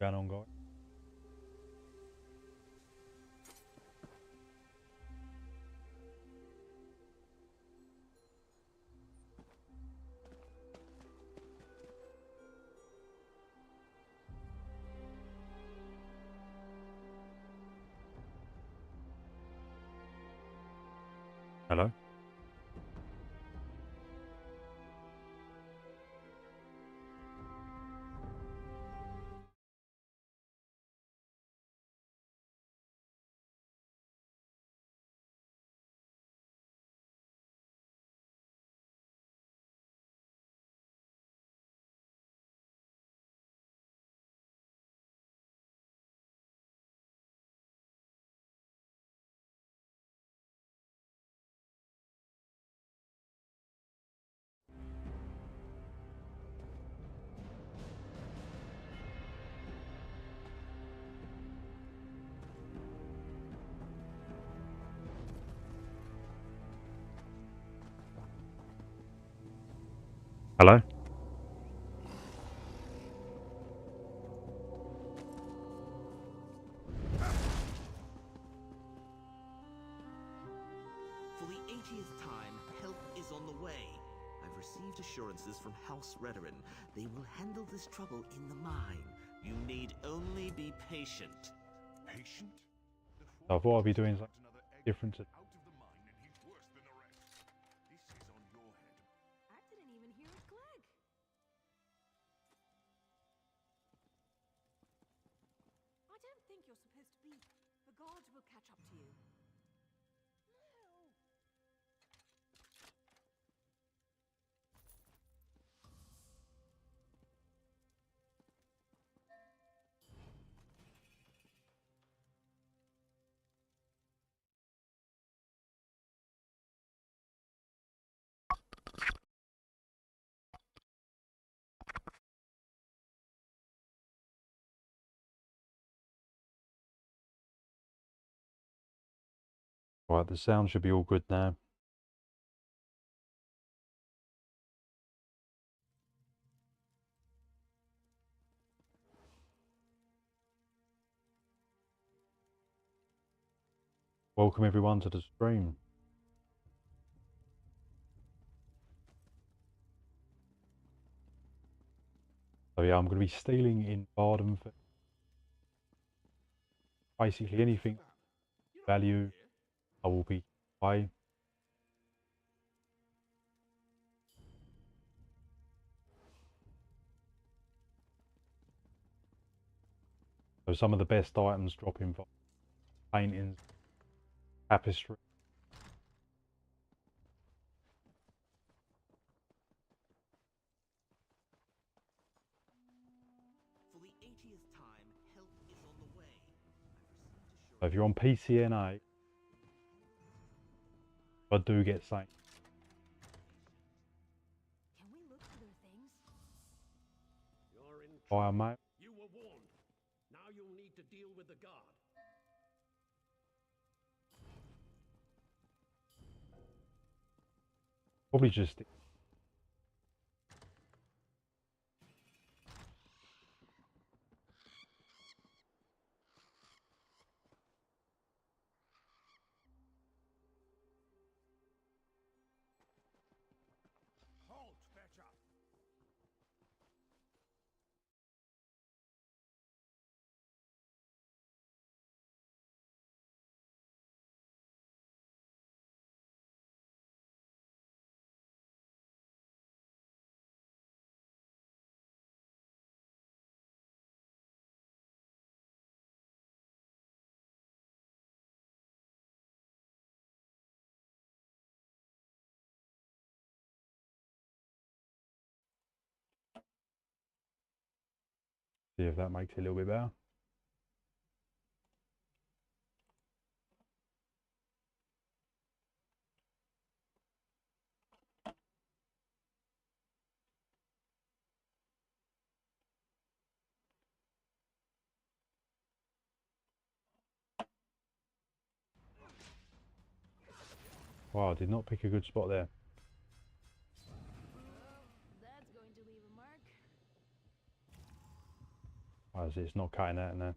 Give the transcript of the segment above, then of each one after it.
going on, guys? Hello? Hello? For the 80th time, help is on the way. I've received assurances from House Redoran. They will handle this trouble in the mine. You need only be patient. Patient? So I thought I'd be doing something different. Out of the mine and he's worse than the rest. This is on your head. I didn't even hear it click. I don't think you're supposed to be. The guards will catch up to you. No. Right, the sound should be all good now. Welcome everyone to the stream. So yeah, I'm going to be stealing in Bardem for basically anything value. I will be away. So some of the best items drop in paintings, tapestry. For the 80th time, help is on the way. So if you're on PCNA, I do get something. Can we look for their things? You're in Fire trouble. mate. You were warned. Now you'll need to deal with the guard. Probably just Halt, Fetcher! see if that makes it a little bit better. Wow, I did not pick a good spot there. Well, that's going to leave a mark. As it's not cutting out now.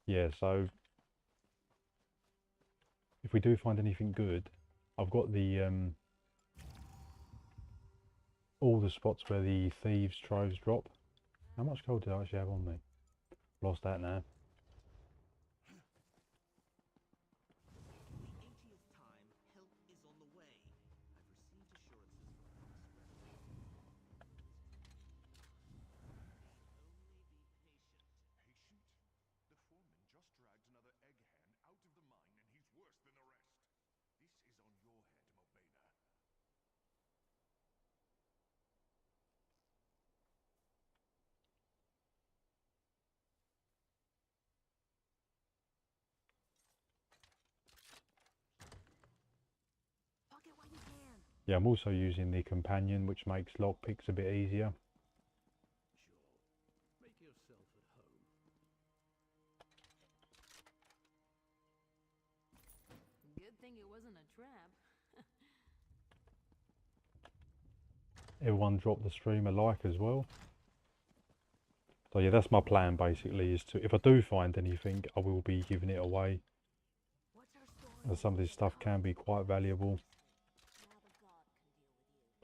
Yeah, so if we do find anything good, I've got the all the spots where the thieves' troves drop. How much gold did I actually have on me? Lost that now. The 80th time, help is on the way. I've received assurances from House Redderin. Patient? The foreman just dragged another egg hen out of the mine and he's worse than the rest. This is on your head, Mobana. Pocket what you can. Yeah, I'm also using the companion, which makes lockpicks a bit easier. Sure. Make yourself at home. Good thing it wasn't a trap. Everyone drop the stream a like as well. So yeah, that's my plan basically, is to, if I do find anything, I will be giving it away, What's our story? as some of this stuff can be quite valuable. Now the god can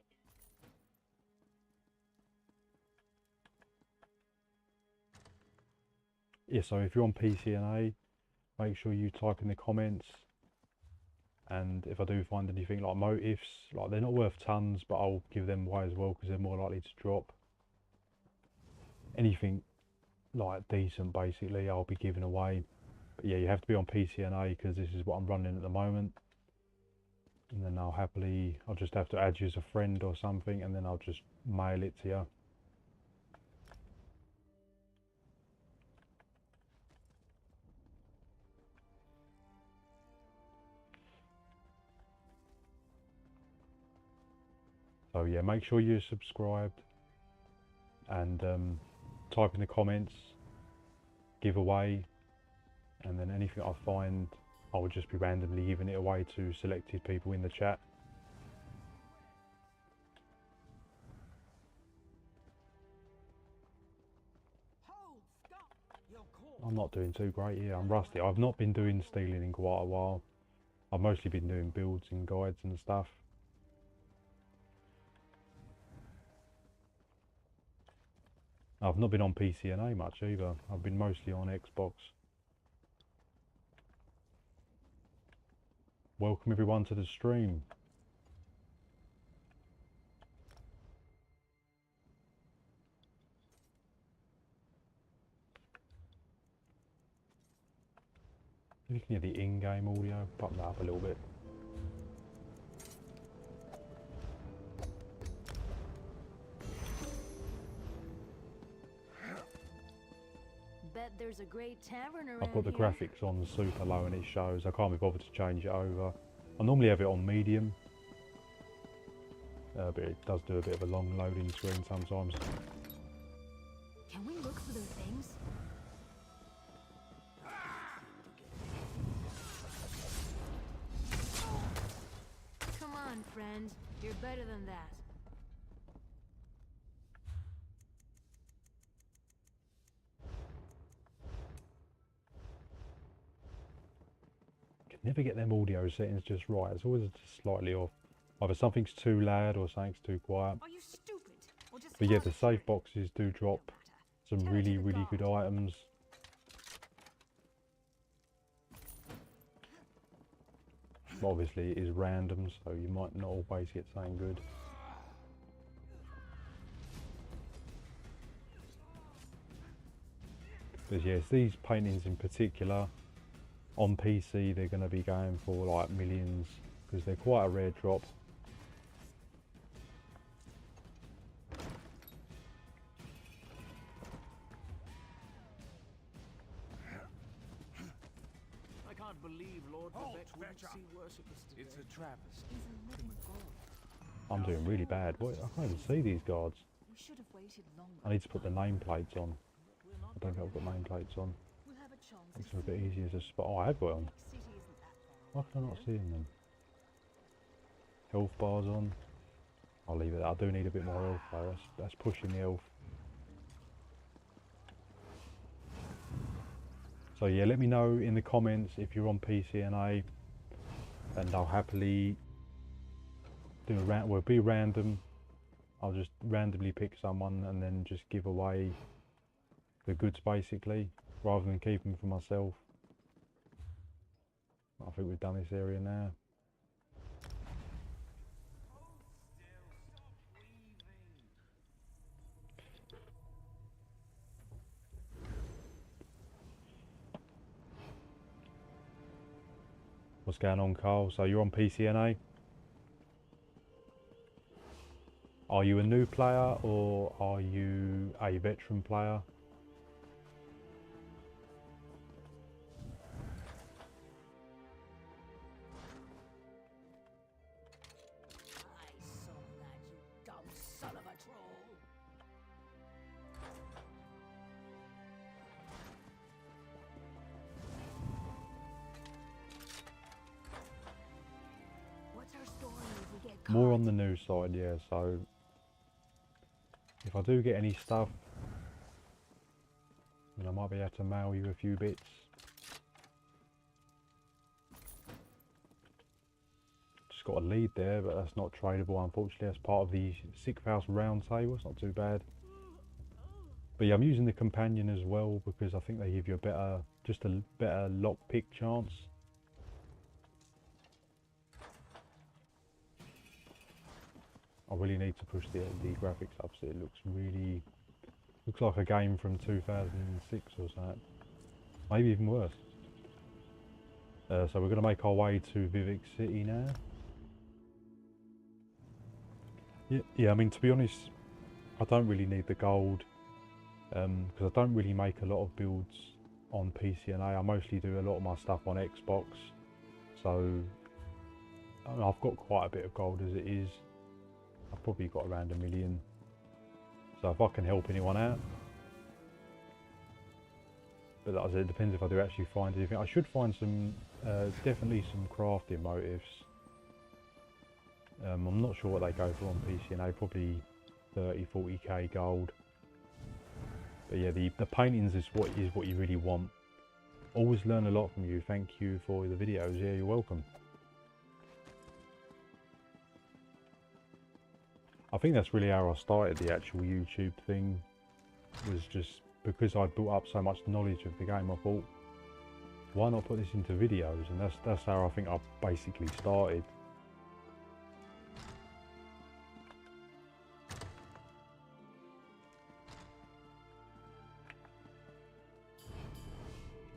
deal with you. Yeah, so if you're on PCNA, make sure you type in the comments, and if I do find anything like motifs, like they're not worth tons, but I'll give them away as well because they're more likely to drop. Anything like decent basically I'll be giving away. But yeah, you have to be on PCNA because this is what I'm running at the moment, and then I'll just have to add you as a friend or something, and then I'll just mail it to you. So yeah, make sure you're subscribed, and type in the comments giveaway, and then anything I find I will just be randomly giving it away to selected people in the chat. Hold! Stop! You're caught! I'm not doing too great here, I'm rusty. I've not been doing stealing in quite a while. I've mostly been doing builds and guides and stuff. I've not been on PCNA much either. I've been mostly on Xbox. Welcome everyone to the stream. You can hear the in-game audio. Pop that up a little bit. Bet there's a great tavern around I've got the here. graphics on super low and it shows. I can't be bothered to change it over. I normally have it on medium, but it does do a bit of a long loading screen sometimes. Can we look for those things? Come on, friend. You're better than that. Can never get them audio settings just right. It's always just slightly off. Either something's too loud or something's too quiet. Are you stupid? Or just But yeah, follow the safe through? boxes do drop No matter. some Tell it to really, the really good god. items. But obviously it is random, so you might not always get something good. Because yes, these paintings in particular, on PC they're going to be going for like millions, because they're quite a rare drop. I can't believe Lord Halt, Babette wouldn't Fetcher. see worshippers today. It's a Travis. He's a living god. I'm doing really bad. What? I can't even see these guards. We should have waited longer. I need to put the nameplates on. We're not I don't think I've got nameplates on. We'll have a chance. Makes it a bit easier to spot. Oh, I have got them. City isn't that far Why can I not see them? Health bars on. I'll leave it. I do need a bit more health though. That's pushing the health. So yeah, let me know in the comments if you're on PCNA, and I'll happily do a round. Well, it'll be random. I'll just randomly pick someone and then just give away the goods basically, rather than keep them for myself. I think we've done this area now. What's going on, Carl? So you're on PCNA? Are you a new player or are you a veteran player? I saw that, you dumb son of a troll. What's our story if we get caught? More on the new side, yeah, so if I do get any stuff, then I might be able to mail you a few bits. Just got a lead there, but that's not tradable, unfortunately. That's part of the 6,000 round table. It's not too bad. But yeah, I'm using the companion as well because I think they give you a better, just a better lockpick chance. I really need to push the graphics up so it looks really, looks like a game from 2006 or something. Maybe even worse. So we're going to make our way to Vivec City now. Yeah, I mean, to be honest, I don't really need the gold because I don't really make a lot of builds on PCNA. I mostly do a lot of my stuff on Xbox, so I mean, I've got quite a bit of gold as it is. I've probably got around 1 million, so if I can help anyone out. But as I said, it depends if I do actually find anything. I should find some, definitely some crafting motifs. I'm not sure what they go for on PCNA, probably 30-40k gold. But yeah, the paintings is what you really want. Always learn a lot from you. Thank you for the videos. Yeah, you're welcome. I think that's really how I started the actual YouTube thing, was just because I built up so much knowledge of the game. I thought, why not put this into videos? And that's how I think I basically started.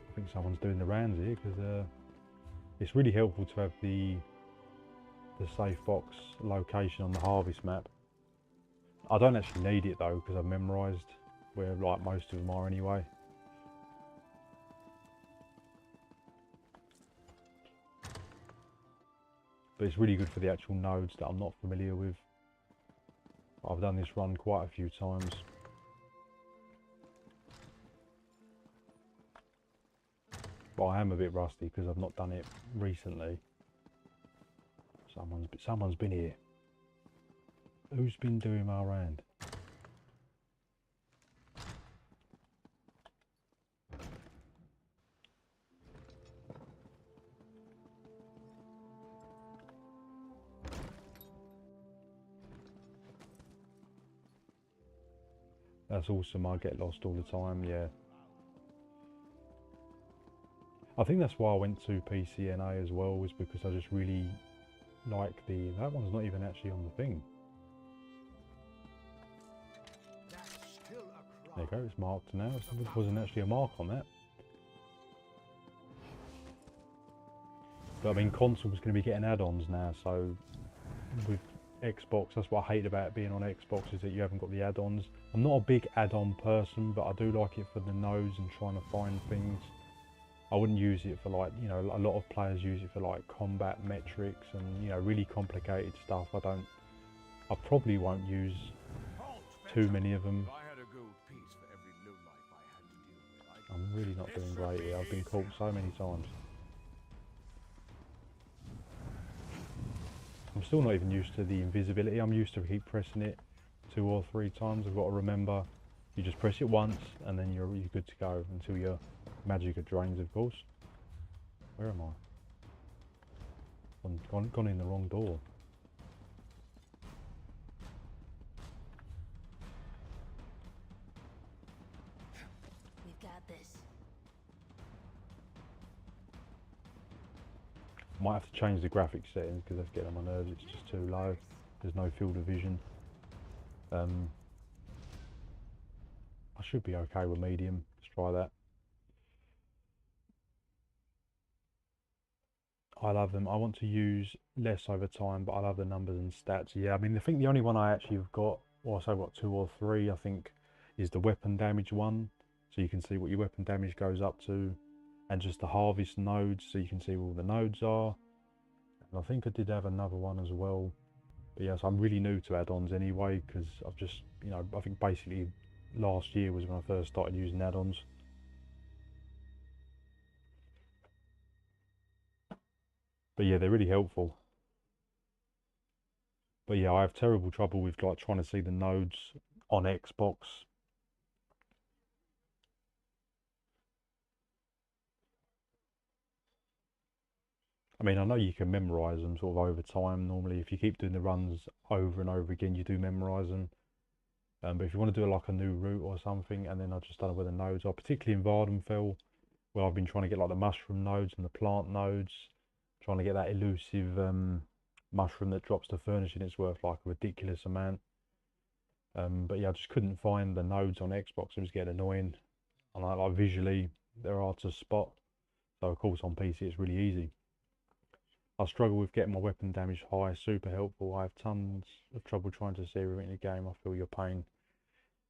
I think someone's doing the rounds here because it's really helpful to have the safe box location on the harvest map. I don't actually need it though because I've memorised where like most of them are anyway. But it's really good for the actual nodes that I'm not familiar with. I've done this run quite a few times. But I am a bit rusty because I've not done it recently. Someone's been here. Who's been doing my round? That's awesome. I get lost all the time, yeah. I think that's why I went to PCNA as well, was because I just really like that one's not even actually on the thing. There you go, it's marked now. There wasn't actually a mark on that. But I mean, console's going to be getting add-ons now, so with Xbox, that's what I hate about being on Xbox, is that you haven't got the add-ons. I'm not a big add-on person, but I do like it for the nodes and trying to find things. I wouldn't use it for, like, you know, a lot of players use it for like combat metrics and, you know, really complicated stuff. I probably won't use too many of them. I'm really not doing great here. I've been caught so many times. I'm still not even used to the invisibility. I'm used to keep pressing it 2 or 3 times. I've got to remember You just press it once and then you're good to go until your magicka drains, of course. Where am I? Gone in the wrong door. We've got this. Might have to change the graphics settings because that's getting on my nerves. It's just too low. There's no field of vision. I should be okay with medium. Let's try that. I love them. I want to use less over time, but I love the numbers and stats. Yeah, I mean, I think the only one I actually have got, or so I've got 2 or 3, I think, is the weapon damage one. So you can see what your weapon damage goes up to, and just the harvest nodes, so you can see where all the nodes are. And I think I did have another one as well. But yes, I'm really new to add-ons anyway, because I've just, you know, I think basically last year was when I first started using add-ons. But yeah, they're really helpful. But yeah, I have terrible trouble with like trying to see the nodes on Xbox. I mean, I know you can memorize them sort of over time. Normally, if you keep doing the runs over and over again, you do memorize them. But if you want to do like a new route or something, and then I just don't know where the nodes are, particularly in Vardenfell, where I've been trying to get like the mushroom nodes and the plant nodes, trying to get that elusive mushroom that drops the furnishing. It's worth like a ridiculous amount. But yeah, I just couldn't find the nodes on Xbox. It was getting annoying, and like visually they're hard to spot. So of course on PC it's really easy. I struggle with getting my weapon damage high. Super helpful. I have tons of trouble trying to see everything in the game. I feel your pain.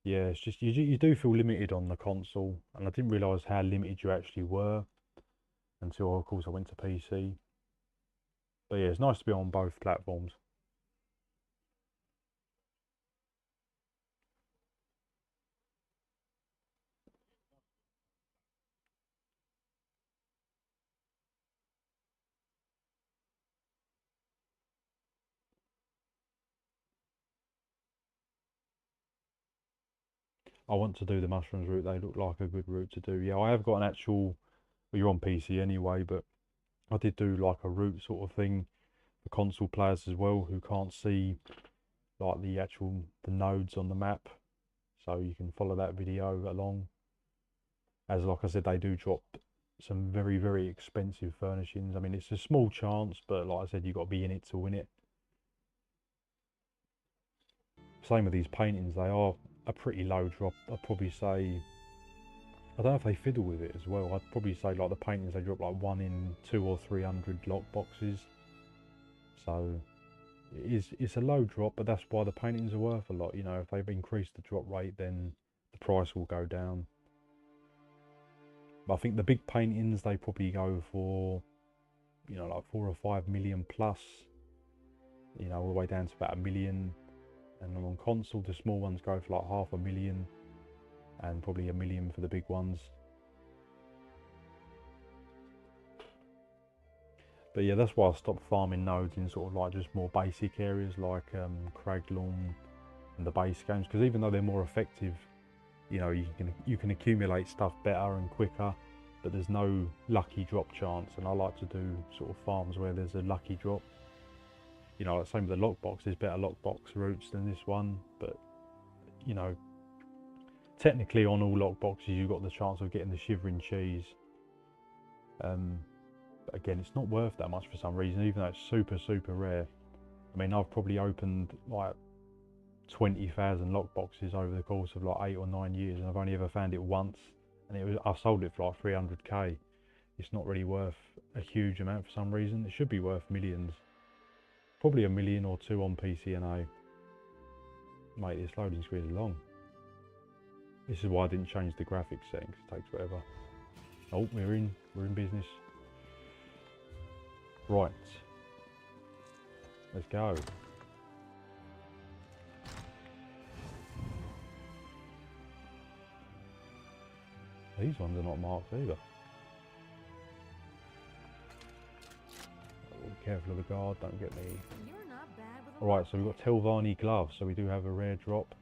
Yeah, it's just you do feel limited on the console, and I didn't realise how limited you actually were until of course I went to PC. But yeah, it's nice to be on both platforms. I want to do the mushrooms route. They look like a good route to do. Yeah, I have got an actual, well, you're on PC anyway, but I did do like a route sort of thing for console players as well who can't see like the nodes on the map. So you can follow that video along. As like I said, they do drop some very, very expensive furnishings. I mean, it's a small chance, but like I said, you've got to be in it to win it. Same with these paintings, they are a pretty low drop. I'd probably say, I don't know if they fiddle with it as well. I'd probably say like the paintings, they drop like 1 in 200 or 300 lock boxes. So it's a low drop, but that's why the paintings are worth a lot. You know, if they've increased the drop rate, then the price will go down. But I think the big paintings, they probably go for, you know, like 4 or 5 million plus, you know, all the way down to about 1 million. And on console, the small ones go for like 500,000 and probably 1 million for the big ones. But yeah, that's why I stopped farming nodes in sort of like just more basic areas like Craglorn and the base games, because even though they're more effective, you know, you can accumulate stuff better and quicker, but there's no lucky drop chance, and I like to do sort of farms where there's a lucky drop. You know, like same with the lockbox, there's better lockbox routes than this one, but you know, technically on all lockboxes you've got the chance of getting the shivering cheese. But again, it's not worth that much for some reason, even though it's super, super rare. I mean, I've probably opened like 20,000 lockboxes over the course of like 8 or 9 years, and I've only ever found it once, and I sold it for like 300k. It's not really worth a huge amount for some reason. It should be worth millions. Probably 1 million or 2 on PC and A. Mate, this loading screen is long. This is why I didn't change the graphics settings. It takes forever. Oh, we're in business. Right. Let's go. These ones are not marked either. Oh, be careful of the guard, don't get me. You're not bad with a Alright, so we've got Telvanni gloves, so we do have a rare drop.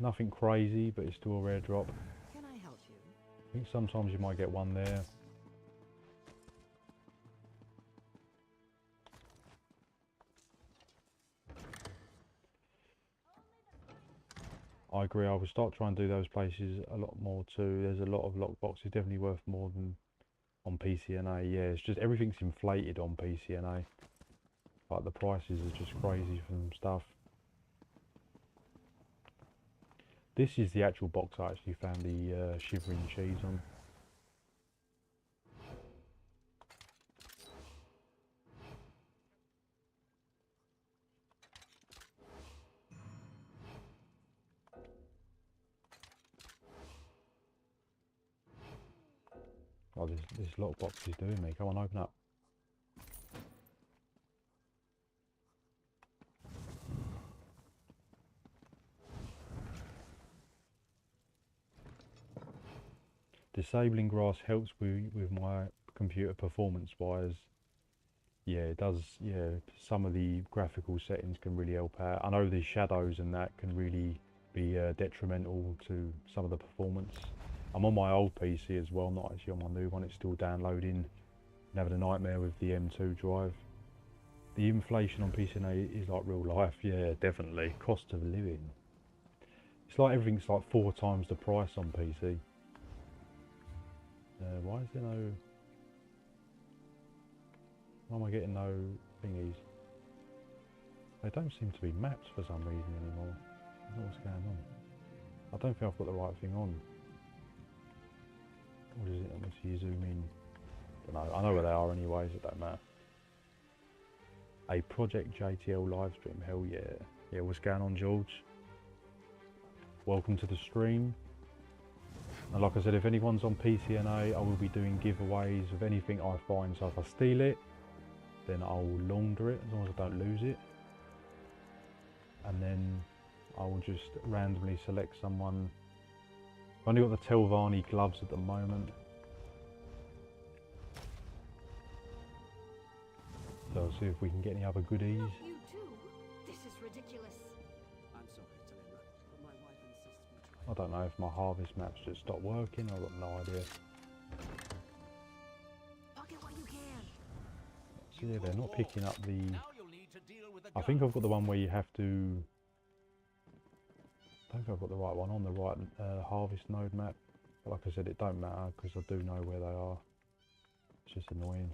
Nothing crazy, but it's still a rare drop. Can I help you? I think sometimes you might get one there. I agree, I would start trying to do those places a lot more too. There's a lot of lockboxes, definitely worth more than on PCNA. Yeah, it's just everything's inflated on PCNA. Like the prices are just crazy for some stuff. This is the actual box I actually found the shivering cheese on. Oh, this lockbox is doing me. Come on, open up. Disabling grass helps with my computer performance wise. Yeah, it does. Yeah, some of the graphical settings can really help out. I know the shadows and that can really be detrimental to some of the performance. I'm on my old PC as well, not actually on my new one. It's still downloading and having a nightmare with the M2 drive. The inflation on PCNA is like real life. Yeah, definitely. Cost of living. It's like everything's like 4 times the price on PC. Why is there no... Why am I getting no thingies? They don't seem to be maps for some reason anymore. I don't know what's going on. I don't think I've got the right thing on. What is it? Let me see, zoom in. Don't know. I know where they are anyways, it don't matter. A Project JTL live stream, hell yeah. Yeah, what's going on, George? Welcome to the stream. And like I said, if anyone's on PCNA, I will be doing giveaways of anything I find. So if I steal it, then I'll launder it as long as I don't lose it. And then I will just randomly select someone. I've only got the Telvanni gloves at the moment. So I'll see if we can get any other goodies. Not you too. This is ridiculous. I'm sorry, Talena, but my wife insists we try. I don't know if my harvest maps just stopped working. I've got no idea. Pocket what you can. So yeah, they're not picking up the... Now you'll need to deal with the I think I've got the one where you have to... I think I've got the right one on the right harvest node map. But like I said, it don't matter because I do know where they are. It's just annoying.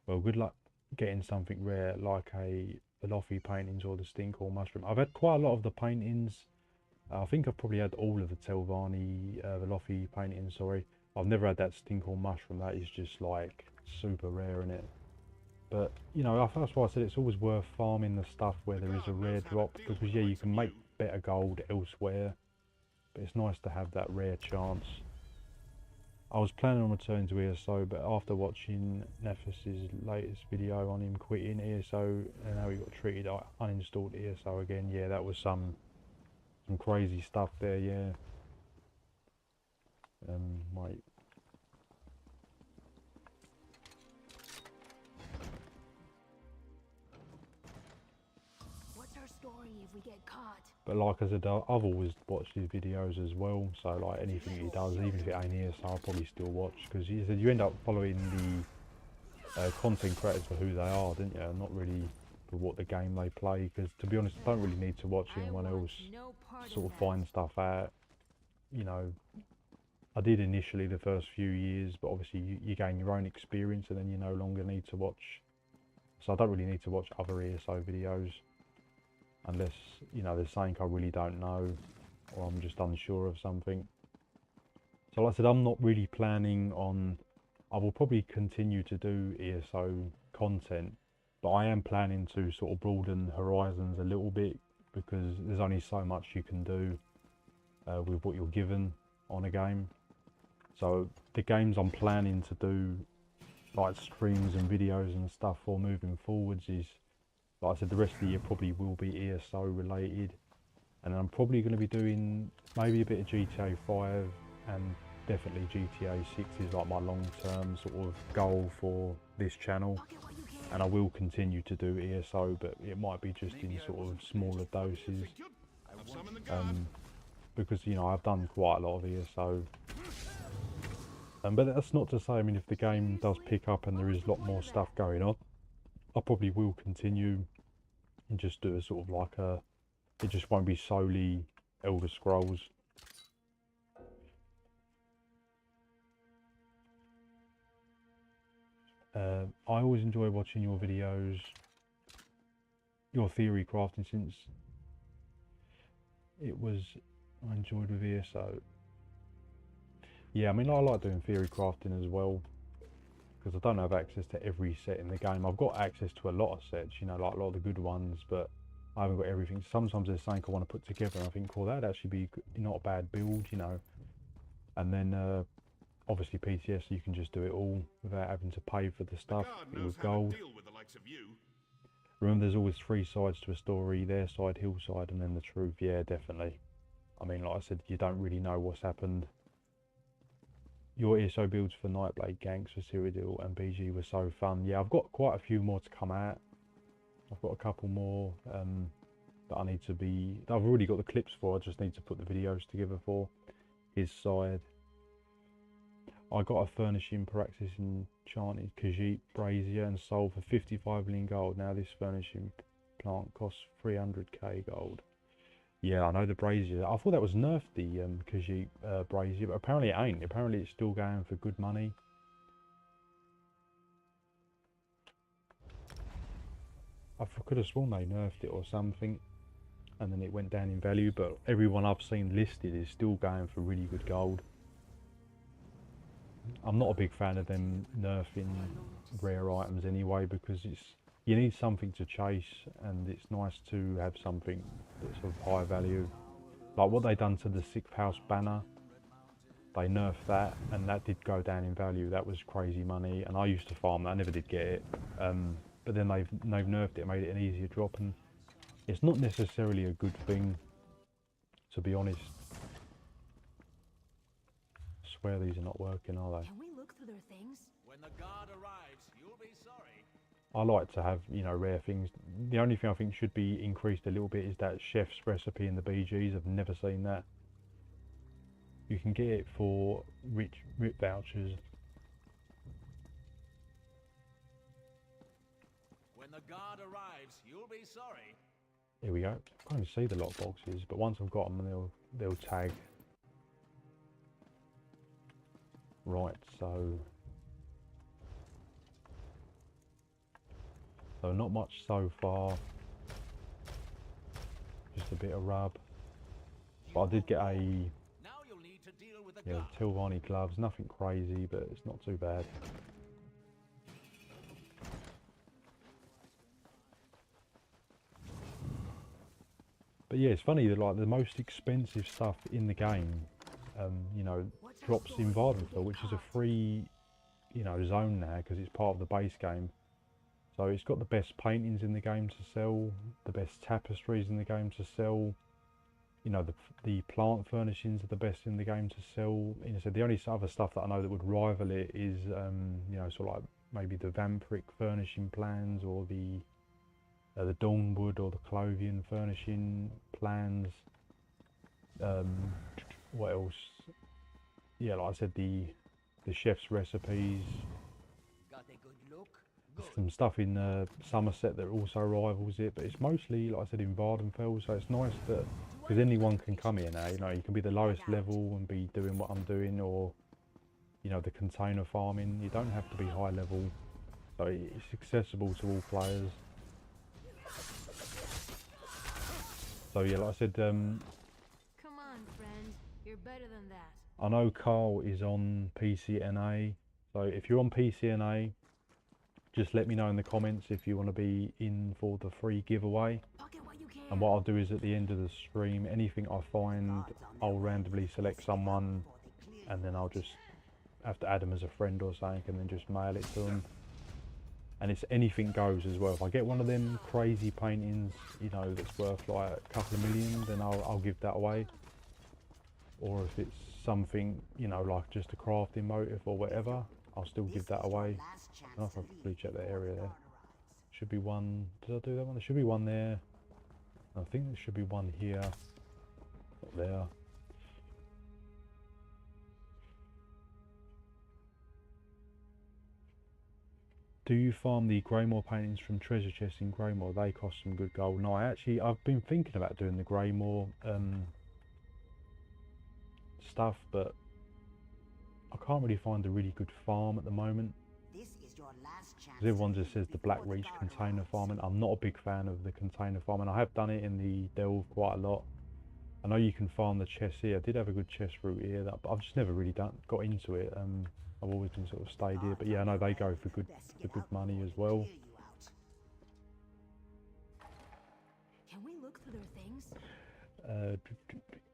Well, good luck getting something rare like a Velofi paintings or the Stinkhorn mushroom. I've had quite a lot of the paintings. I think I've probably had all of the Telvanni Velofi paintings, sorry. I've never had that Stinkhorn mushroom. That is just like super rare in it. But, you know, that's why I said it's always worth farming the stuff where there is a rare drop. Because, yeah, you can make better gold elsewhere. But it's nice to have that rare chance. I was planning on returning to ESO, but after watching Nephis' latest video on him quitting ESO and how he got treated, I uninstalled ESO again. Yeah, that was some crazy stuff there, yeah. Wait. What's our story if we get caught? But like I said, I've always watched his videos as well, so like anything he does, even if it ain't ESO, I'll probably still watch, because he said you end up following the content creators for who they are, didn't you? Not really for what the game they play, because to be honest, I don't really need to watch anyone else sort of find stuff out. You know, I did initially the first few years, but obviously you gain your own experience and then you no longer need to watch. So I don't really need to watch other ESO videos unless, you know, there's something I really don't know or I'm just unsure of something. So like I said, I'm not really planning on... I will probably continue to do ESO content, but I am planning to sort of broaden horizons a little bit because there's only so much you can do with what you're given on a game. So the games I'm planning to do, like streams and videos and stuff for moving forwards, is, like I said, the rest of the year probably will be ESO related, and I'm probably going to be doing maybe a bit of GTA 5 and definitely GTA 6 is like my long-term sort of goal for this channel. Pocket what you can. and I will continue to do ESO, but it might be just in sort of smaller doses, Have some in the guard. because you know I've done quite a lot of ESO. But that's not to say, I mean, if the game does pick up and there is a lot more stuff going on, I probably will continue and just do a sort of like a, it just won't be solely Elder Scrolls. I always enjoy watching your videos, your theory crafting, since it was, I enjoyed with ESO. Yeah, I mean, I like doing theory crafting as well, because I don't have access to every set in the game. I've got access to a lot of sets, you know, like a lot of the good ones, but I haven't got everything. Sometimes there's something I want to put together and I think, well, that'd actually be not a bad build, you know. And then obviously PTS, you can just do it all without having to pay for the stuff with gold. Deal with the likes of you. Remember, there's always three sides to a story: their side, Hillside, and then the truth. Yeah, definitely. I mean, like I said, you don't really know what's happened. Your ESO builds for Nightblade, Ganks for Cyrodiil and BG were so fun. Yeah, I've got quite a few more to come out. I've got a couple more that I need to be... I've already got the clips for, I just need to put the videos together for his side. I got a Furnishing Praxis Enchanted Khajiit Brazier and sold for 55 million gold. Now this furnishing plant costs 300k gold. Yeah, I know the Brazier. I thought that was nerfed, the Khajiit Brazier, but apparently it ain't. Apparently it's still going for good money. I could have sworn they nerfed it or something, and then it went down in value, but everyone I've seen listed is still going for really good gold. I'm not a big fan of them nerfing rare items anyway, because you need something to chase, and it's nice to have something that's of high value. Like what they done to the 6th house banner, they nerfed that, and that did go down in value. That was crazy money, and I used to farm that. I never did get it, but then they've nerfed it, made it an easier drop, and it's not necessarily a good thing, to be honest. I swear these are not working, are they? Can we look through their things? When the guard arrives, you'll be sorry. I like to have, you know, rare things. The only thing I think should be increased a little bit is that chef's recipe in the BGs. I've never seen that. You can get it for rip vouchers. When the guard arrives, you'll be sorry. Here we go. I can't even see the lot boxes, but once I've got them, they'll tag. Right, so not much so far. Just a bit of rub. But I did get a Now you'll need to deal with the guard. Tilvani gloves. Nothing crazy, but it's not too bad. But yeah, it's funny that like the most expensive stuff in the game, you know, drops in Vardenfell, which is a free, you know, zone now because it's part of the base game. So it's got the best paintings in the game to sell, the best tapestries in the game to sell. You know, the plant furnishings are the best in the game to sell. You know, so the only other stuff that I know that would rival it is, you know, sort of like maybe the Vampiric furnishing plans, or the Dawnwood or the Clothian furnishing plans. What else? Yeah, like I said, the chef's recipes. Got a good look? Some stuff in Somerset that also rivals it, but it's mostly, like I said, in Vardenfell. So it's nice that, because anyone can come here now. You know, you can be the lowest level and be doing what I'm doing, or you know, the container farming. You don't have to be high level, so it's accessible to all players. So yeah, like I said, Come on, friend. You're better than that. I know Carl is on PCNA, so if you're on PCNA, just let me know in the comments if you want to be in for the free giveaway. Pocket what you can. And what I'll do is at the end of the stream, anything I find, I'll randomly select someone, and then I'll just have to add them as a friend or something, and then just mail it to them. And it's anything goes as well. If I get one of them crazy paintings, you know, that's worth like a couple of million, then I'll give that away. Or if it's something, you know, like just a crafting motive or whatever, I'll still give that away. I don't know if I can probably check that area there. should be one. Did I do that one? There should be one there. I think there should be one here. Not there. Do you farm the Greymore paintings from treasure chests in Greymore? They cost some good gold. No, I've been thinking about doing the Greymore stuff, but I can't really find a really good farm at the moment. This is your last chance. Because everyone just says the Black Reach container farming. I'm not a big fan of the container farming. I have done it in the Delve quite a lot. I know you can farm the chests here. I did have a good chest route here, but I've just never really got into it. I've always been sort of stayed here, but yeah, I know they go for good money as well. Can we look through their things?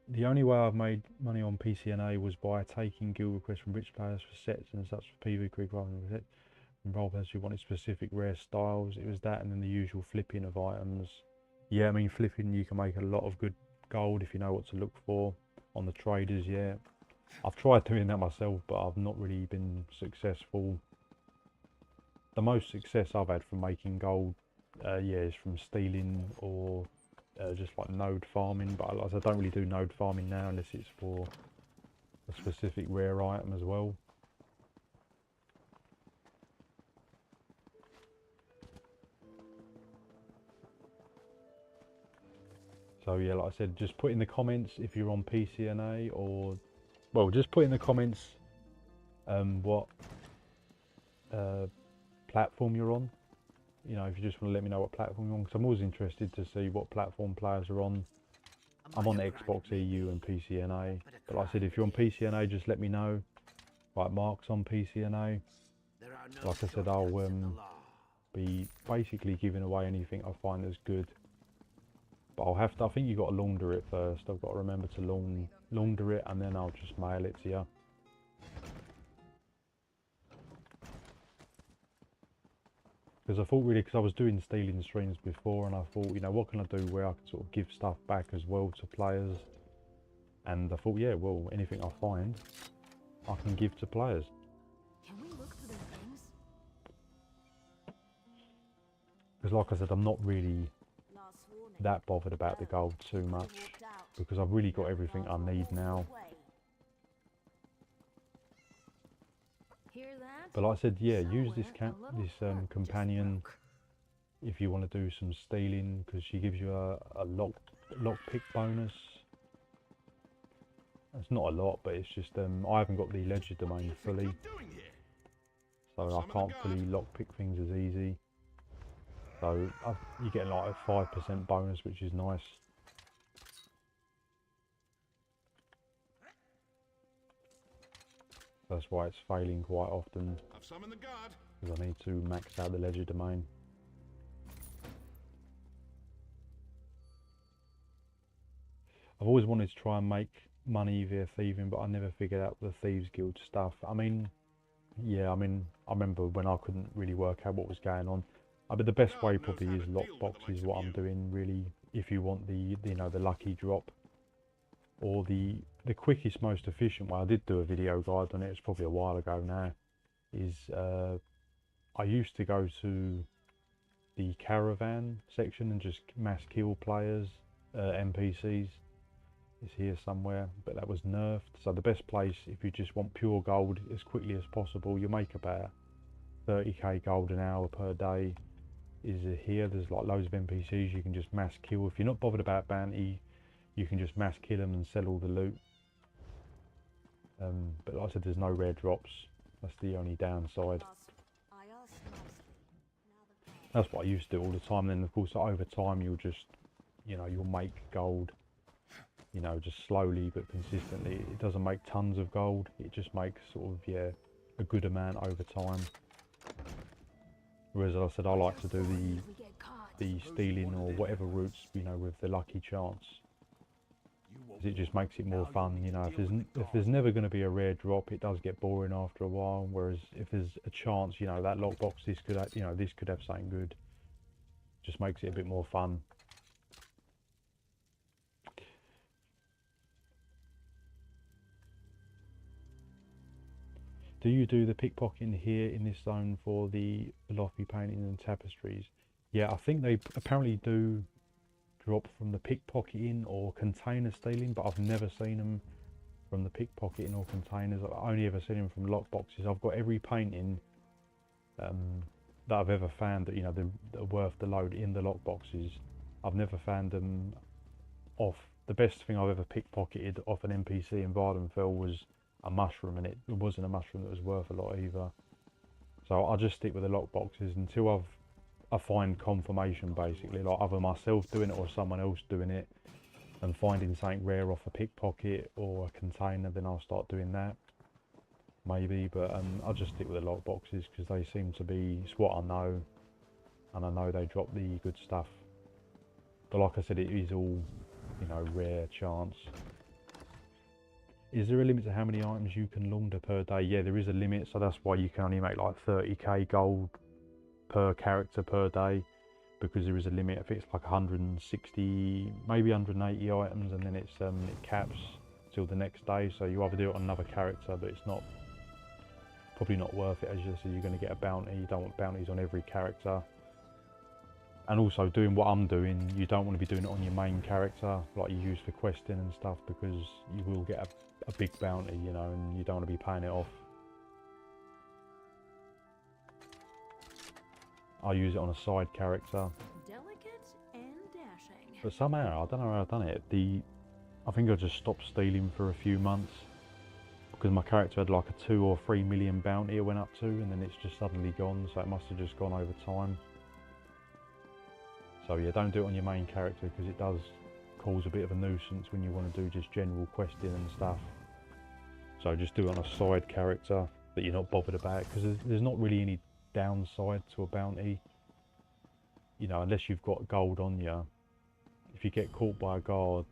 The only way I've made money on PCNA was by taking guild requests from rich players for sets and such for PvP Creek rather than from role players who wanted specific rare styles. It was that and then the usual flipping of items. Yeah, I mean flipping, you can make a lot of good gold if you know what to look for on the traders. Yeah, I've tried doing that myself, but I've not really been successful. The most success I've had from making gold, yeah, is from stealing or just like node farming. But I don't really do node farming now unless it's for a specific rare item as well. So yeah, like I said, just put in the comments if you're on PCNA, or well, just put in the comments what platform you're on. You know, if you just want to let me know what platform you're on, because I'm always interested to see what platform players are on. I'm on Xbox EU and PCNA, but like I said, if you're on PCNA, just let me know. Like Mark's on PCNA. Like I said, I'll be basically giving away anything I find that's good. But I'll have to, I think you've got to launder it first. I've got to remember to launder it, and then I'll just mail it to you. Because I thought really, because I was doing stealing streams before, and I thought, you know, what can I do where I can sort of give stuff back as well to players? And I thought, yeah, well, anything I find, I can give to players. Can we look through their things? Because like I said, I'm not really that bothered about the gold too much, because I've really got everything I need now. But like I said, yeah, use this companion if you want to do some stealing, because she gives you a lockpick bonus. It's not a lot, but it's just I haven't got the ledger domain fully, so I can't fully lockpick things as easy. So you get like a 5% bonus, which is nice. That's why it's failing quite often, because I need to max out the ledger domain. I've always wanted to try and make money via thieving, but I never figured out the Thieves Guild stuff. I mean, yeah, I mean, I remember when I couldn't really work out what was going on. But the best way probably is lockboxes, what I'm doing really, if you want the, you know, the lucky drop, or the quickest, most efficient way. I did do a video guide on it, it's probably a while ago now, is I used to go to the caravan section and just mass kill players, NPCs. It's here somewhere, but that was nerfed. So the best place, if you just want pure gold as quickly as possible, you make about 30k gold an hour per day, is here. There's like loads of NPCs you can just mass kill. If you're not bothered about bounty, you can just mass kill them and sell all the loot. But like I said, there's no rare drops. That's the only downside. That's what I used to do all the time. Then of course over time you'll just, you know, you'll make gold, you know, just slowly but consistently. It doesn't make tons of gold, it just makes sort of, yeah, a good amount over time. Whereas I said, I like to do the stealing or whatever routes, you know, with the lucky chance. It just makes it more fun, you know. If there's never going to be a rare drop, it does get boring after a while. Whereas if there's a chance, you know, that lockbox, this could, you know, this could have something good. Just makes it a bit more fun. Do you do the pickpocketing here in this zone for the lofty paintings and tapestries? Yeah, I think they apparently do drop from the pickpocketing or container stealing, but I've never seen them from the pickpocketing or containers. I've only ever seen them from lockboxes. I've got every painting that I've ever found that, you know, that are worth the load in the lockboxes. I've never found them off. The best thing I've ever pickpocketed off an NPC in Vardenfell was a mushroom, and it wasn't a mushroom that was worth a lot either. So I'll just stick with the lockboxes until I find confirmation, basically, like either myself doing it or someone else doing it, and finding something rare off a pickpocket or a container. Then I'll start doing that, maybe. But I'll just stick with the lockboxes because they seem to be, it's what I know, and I know they drop the good stuff. But like I said, it is all, you know, rare chance. Is there a limit to how many items you can launder per day? Yeah, there is a limit, so that's why you can only make like 30k gold per character per day, because there is a limit. I think it's like 160, maybe 180 items, and then it's it caps till the next day. So you either do it on another character, but it's not, probably not worth it, as you said. You're going to get a bounty. You don't want bounties on every character. And also, doing what I'm doing, you don't want to be doing it on your main character like you use for questing and stuff, because you will get a big bounty, you know, and you don't want to be paying it off. I use it on a side character. Delicate and dashing. But somehow, I don't know how I've done it. I think I just stopped stealing for a few months because my character had like a 2 or 3 million bounty it went up to, and then it's just suddenly gone. So it must have just gone over time. So yeah, don't do it on your main character because it does cause a bit of a nuisance when you want to do just general questing and stuff. So just do it on a side character that you're not bothered about, because there's not really any downside to a bounty, you know, unless you've got gold on you. If you get caught by a guard,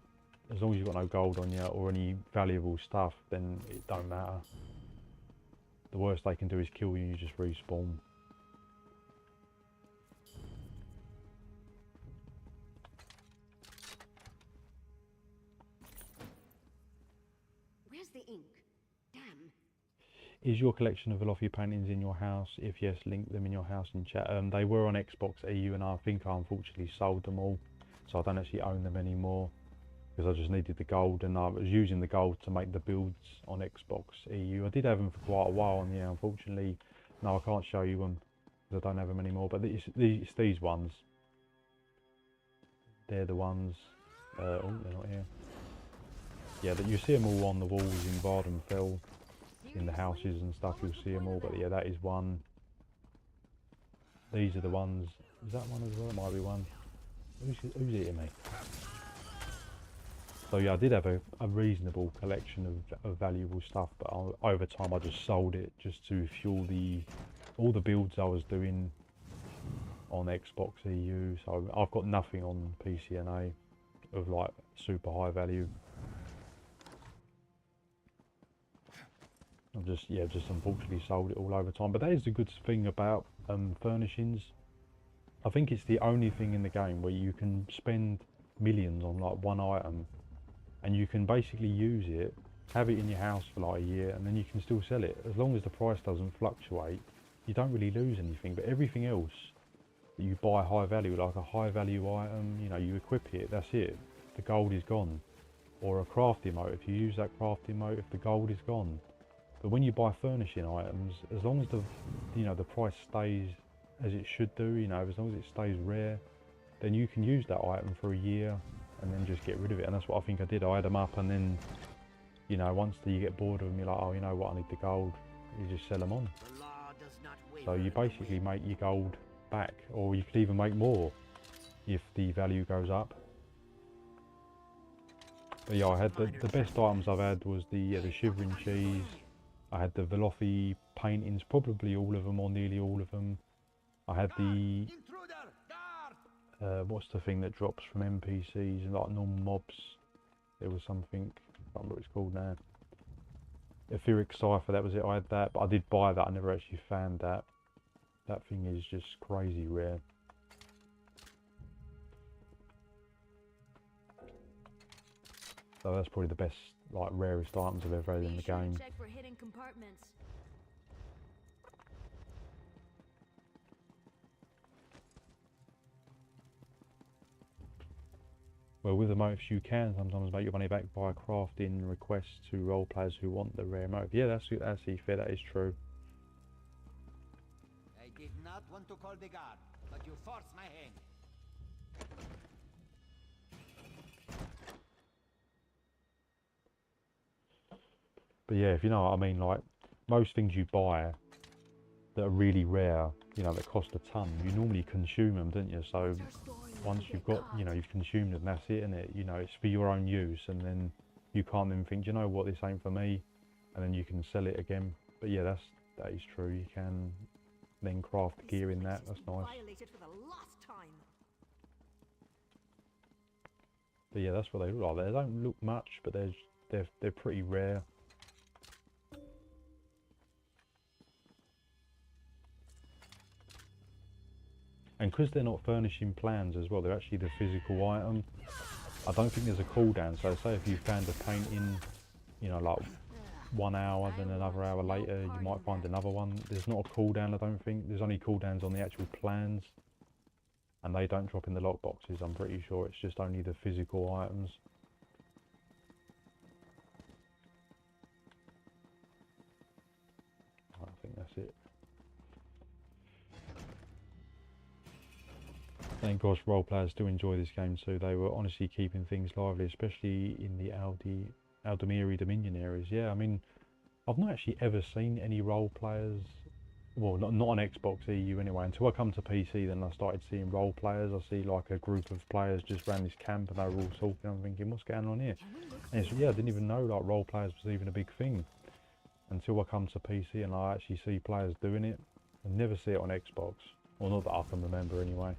as long as you've got no gold on you or any valuable stuff, then it don't matter. The worst they can do is kill you and you just respawn. Where's the ink? Damn. Is your collection of Velothi paintings in your house? If yes, link them in your house in chat. They were on Xbox EU, and I think I unfortunately sold them all, so I don't actually own them anymore because I just needed the gold, and I was using the gold to make the builds on Xbox EU. I did have them for quite a while, and yeah, unfortunately, no, I can't show you them because I don't have them anymore. But it's these ones. They're the ones. Oh, they're not here. Yeah, that you see them all on the walls in Vardenfell. In the houses and stuff, you'll see them all, but yeah, that is one. These are the ones. Is that one as well? It might be one. Who's eating me? So yeah, I did have a reasonable collection of valuable stuff, but over time I just sold it just to fuel all the builds I was doing on Xbox EU. So I've got nothing on PCNA of like super high value. I've just unfortunately sold it all over time. But that is the good thing about furnishings. I think it's the only thing in the game where you can spend millions on like one item, and you can basically use it, have it in your house for like a year, and then you can still sell it. As long as the price doesn't fluctuate, you don't really lose anything. But everything else that you buy high value, like a high value item, you know, you equip it, that's it. The gold is gone. Or a crafting mote, if you use that crafting mote, if the gold is gone. But when you buy furnishing items, as long as the price stays as it should do, you know, as long as it stays rare, then you can use that item for a year and then just get rid of it. And that's what I think I did. I had them up, and then, you know, once you get bored of them, you're like, oh, you know what, I need the gold. You just sell them on. The law does not waver So you in basically wind. make your gold back, or you could even make more if the value goes up. But yeah, I had the best items I've had was the Shivering Cheese. I had the Velothi paintings, probably all of them or nearly all of them. I had the what's the thing that drops from NPCs, like normal mobs? There was something, I can't remember what it's called now. Etheric Cipher, that was it. I had that, but I did buy that. I never actually found that. That thing is just crazy rare. So that's probably the best, like, rarest items I've ever had in the Be sure to game. check for hidden compartments. Well, with the motifs you can sometimes make your money back by crafting requests to role players who want the rare motif. Yeah, that's fair, that is true. I did not want to call the guard, but you forced my hand. But yeah, if you know what I mean, like most things you buy that are really rare, you know, that cost a ton, you normally consume them, don't you? So once you've got, you know, you've consumed them, that's it, innit? You know, it's for your own use, and then you can't then think, do you know what, this ain't for me, and then you can sell it again. But yeah, that is true. You can then craft gear in that. That's nice. Violated for the last time. But yeah, that's what they look like. They don't look much, but they're pretty rare. And because they're not furnishing plans as well, they're actually the physical item. I don't think there's a cooldown. So say if you found a painting, you know, like 1 hour, then another hour later, you might find another one. There's not a cooldown, I don't think. There's only cooldowns on the actual plans. And they don't drop in the lockboxes, I'm pretty sure. It's just only the physical items. I think that's it. Thank gosh role players do enjoy this game too. They were honestly keeping things lively, especially in the Aldemiri Dominion areas. Yeah, I mean, I've not actually ever seen any role players, well, not on Xbox EU anyway, until I come to PC. Then I started seeing role players. I see like a group of players just ran this camp and they were all talking. I'm thinking, what's going on here? And it's, yeah, I didn't even know like role players was even a big thing until I come to PC and I actually see players doing it. I never see it on Xbox, or not that I can remember anyway.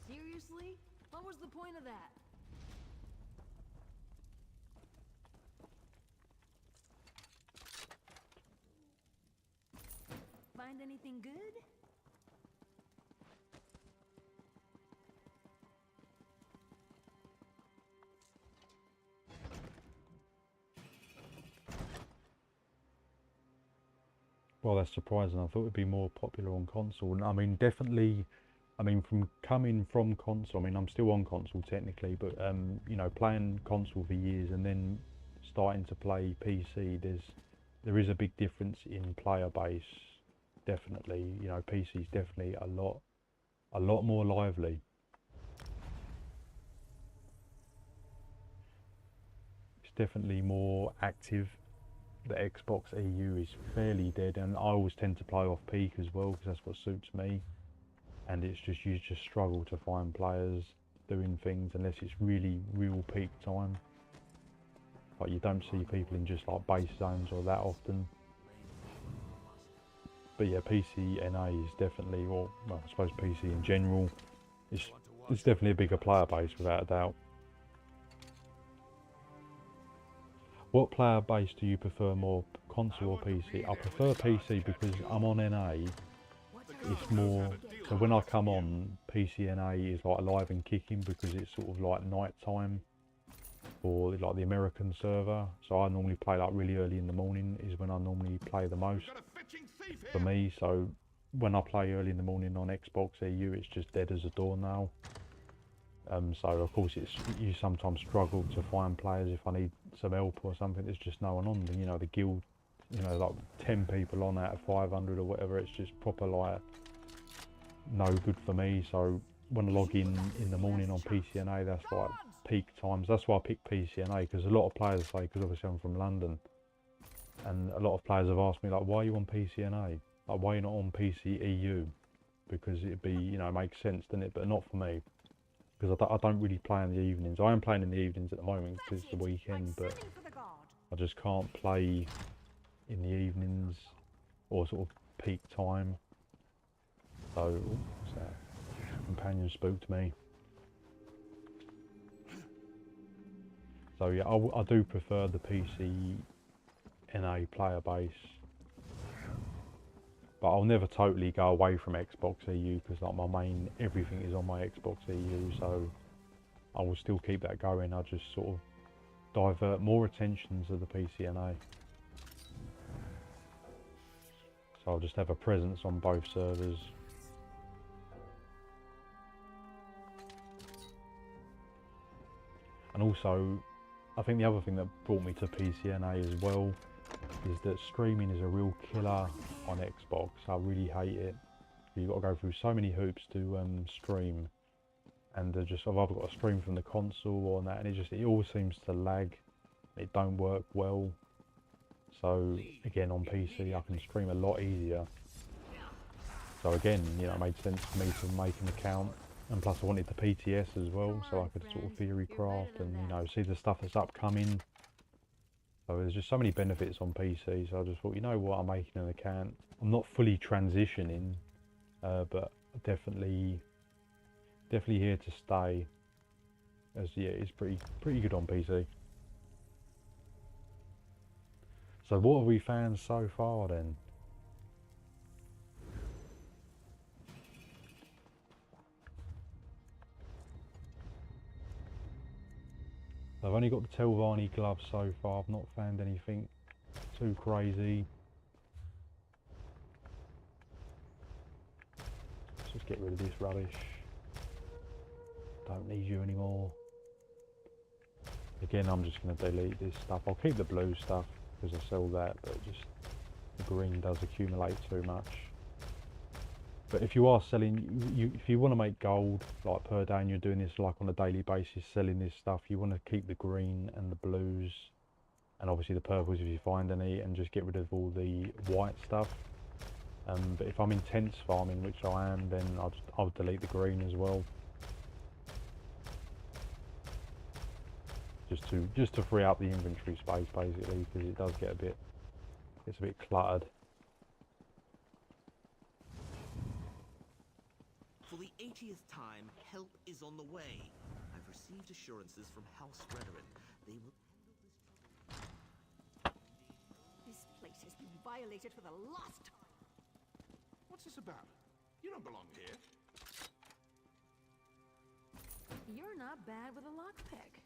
Seriously? What was the point of that? Find anything good? Well, that's surprising. I thought it'd be more popular on console. And I mean, definitely, I mean, from coming from console, I mean, I'm still on console technically, but you know, playing console for years and then starting to play PC, there is a big difference in player base. Definitely, you know, PC is definitely a lot more lively. It's definitely more active. The Xbox EU is fairly dead, and I always tend to play off peak as well because that's what suits me. And it's just, you just struggle to find players doing things unless it's really real peak time. Like you don't see people in just like base zones or that often. But yeah, PC NA is definitely, well, I suppose PC in general, it's definitely a bigger player base without a doubt. What player base do you prefer more, console or PC? I prefer PC because I'm on NA. It's more, so when I come on, PC NA is like alive and kicking because it's sort of like night time for like the American server. So I normally play like really early in the morning is when I normally play the most for me. So when I play early in the morning on Xbox EU, it's just dead as a door now. So of course you sometimes struggle to find players if I need some help or something. There's just no one on. You know, the guild, you know, like 10 people on out of 500 or whatever. It's just proper like no good for me. So when I log in the morning on PCNA, that's like peak times. That's why I pick PCNA, because a lot of players say, because obviously I'm from London, and a lot of players have asked me like, why are you on PCNA? Like, why are you not on PC EU? Because it'd be, you know, it makes sense, doesn't it? But not for me. Because I don't really play in the evenings. I am playing in the evenings at the moment because it's the weekend, but I just can't play in the evenings or sort of peak time. So, what's that? Companion spooked me. So yeah, I do prefer the PC NA player base. But I'll never totally go away from Xbox EU because like my main everything is on my Xbox EU, so I will still keep that going. I'll just sort of divert more attention to the PCNA. So I'll just have a presence on both servers. And also, I think the other thing that brought me to PCNA as well is that streaming is a real killer on Xbox. I really hate it. You've got to go through so many hoops to stream, and I've either got to stream from the console or that, and it all seems to lag. It don't work well. So again, on PC I can stream a lot easier. So again, you know, it made sense for me to make an account, and plus I wanted the PTS as well, so I could sort of theory craft and, you know, see the stuff that's upcoming. So there's just so many benefits on PC, so I just thought, you know what, I'm making an account. I'm not fully transitioning, but definitely here to stay. As yeah, it's pretty good on PC. So what have we found so far then? I've only got the Telvanni gloves so far. I've not found anything too crazy. Let's just get rid of this rubbish. Don't need you anymore. Again, I'm just going to delete this stuff. I'll keep the blue stuff because I sell that, but just the green does accumulate too much. But if you are selling, if you want to make gold like per day and you're doing this like on a daily basis, selling this stuff, you want to keep the green and the blues, and obviously the purples if you find any, and just get rid of all the white stuff. But if I'm intense farming, which I am, then I'll delete the green as well. Just to free up the inventory space basically, because it does get it's a bit cluttered. For the 80th time, help is on the way. I've received assurances from House Redoran. They will handle this trouble. This place has been violated for the last time. What's this about? You don't belong here. You're not bad with a lockpick.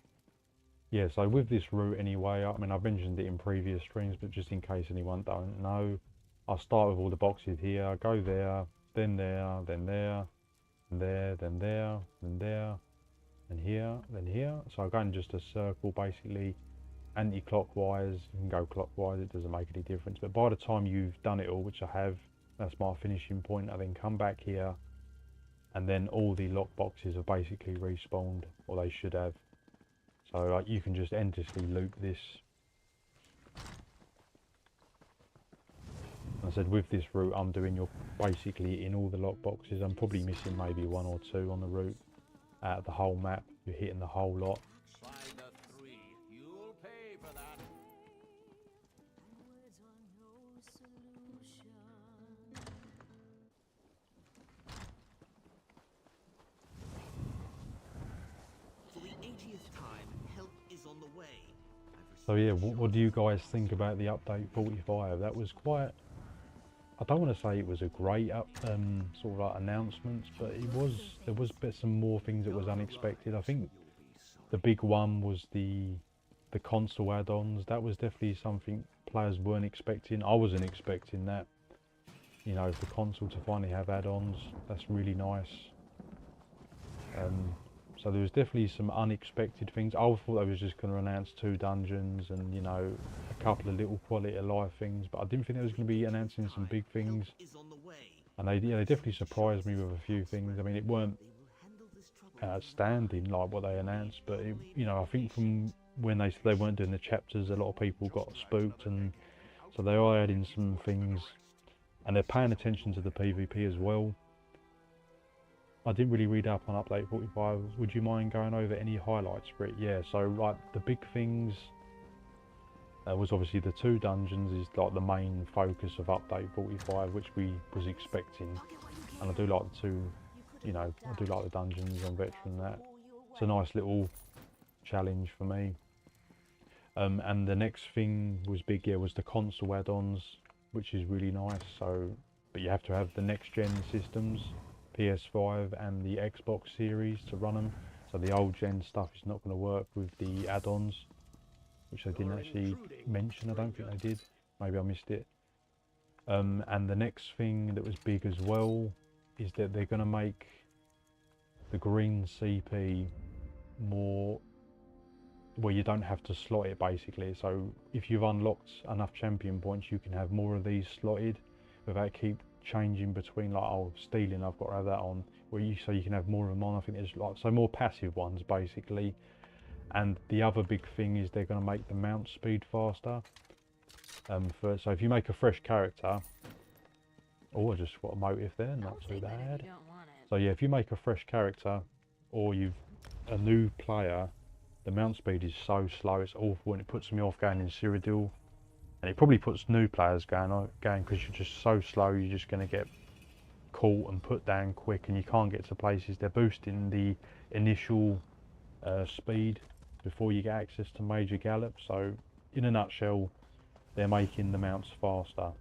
Yeah, so with this route anyway, I mean I've mentioned it in previous streams, but just in case anyone don't know, I'll start with all the boxes here, go there, then there, then there, and there, then there, then there, and here, then here. So I go in just a circle basically, anti-clockwise. You can go clockwise, it doesn't make any difference. But by the time you've done it all, which I have, that's my finishing point. I then come back here, and then all the lock boxes have basically respawned, or they should have. So like, you can just endlessly loop this. I said with this route I'm doing, you're basically in all the lock boxes. I'm probably missing maybe one or two on the route out of the whole map. You're hitting the whole lot. By the 3, you'll pay for that. For the 80th time, help is on the way. So yeah, what do you guys think about the update 45? That was quite, I don't want to say it was a great sort of like announcements, but there was some more things that was unexpected. I think the big one was the console add-ons. That was definitely something players weren't expecting. I wasn't expecting that. You know, for console to finally have add-ons, that's really nice. So there was definitely some unexpected things. I thought they was just going to announce 2 dungeons and, you know, a couple of little quality of life things, but I didn't think they was going to be announcing some big things. And they definitely surprised me with a few things. I mean, it weren't outstanding like what they announced, but it, you know, I think from when they said they weren't doing the chapters, a lot of people got spooked, and so they are adding some things, and they're paying attention to the PvP as well. I didn't really read up on update 45. Would you mind going over any highlights for it? Yeah, so like the big things was obviously the 2 dungeons is like the main focus of update 45, which we was expecting. And I do like the 2, you know, I do like the dungeons on Veteran. That it's a nice little challenge for me. And the next thing was big, yeah, was the console add-ons, which is really nice. So, but you have to have the next gen systems, PS5 and the Xbox series to run them. So the old gen stuff is not going to work with the add-ons, which they didn't actually mention. I don't think they did. Maybe I missed it. And the next thing that was big as well is that they're going to make the green CP more where you don't have to slot it basically. So if you've unlocked enough champion points, you can have more of these slotted without keep changing between, like, oh, stealing, I've got to have that on, where you, so you can have more of them on. I think there's like, so more passive ones basically. And the other big thing is they're going to make the mount speed faster. So if you make a fresh character, oh, I just got a motive there, not too bad. So yeah, if you make a fresh character, or you've a new player, the mount speed is so slow, it's awful, and it puts me off going in Cyrodiil. And it probably puts new players going because you're just so slow, you're just going to get caught and put down quick, and you can't get to places. They're boosting the initial speed before you get access to Major Gallop. So in a nutshell, they're making the mounts faster.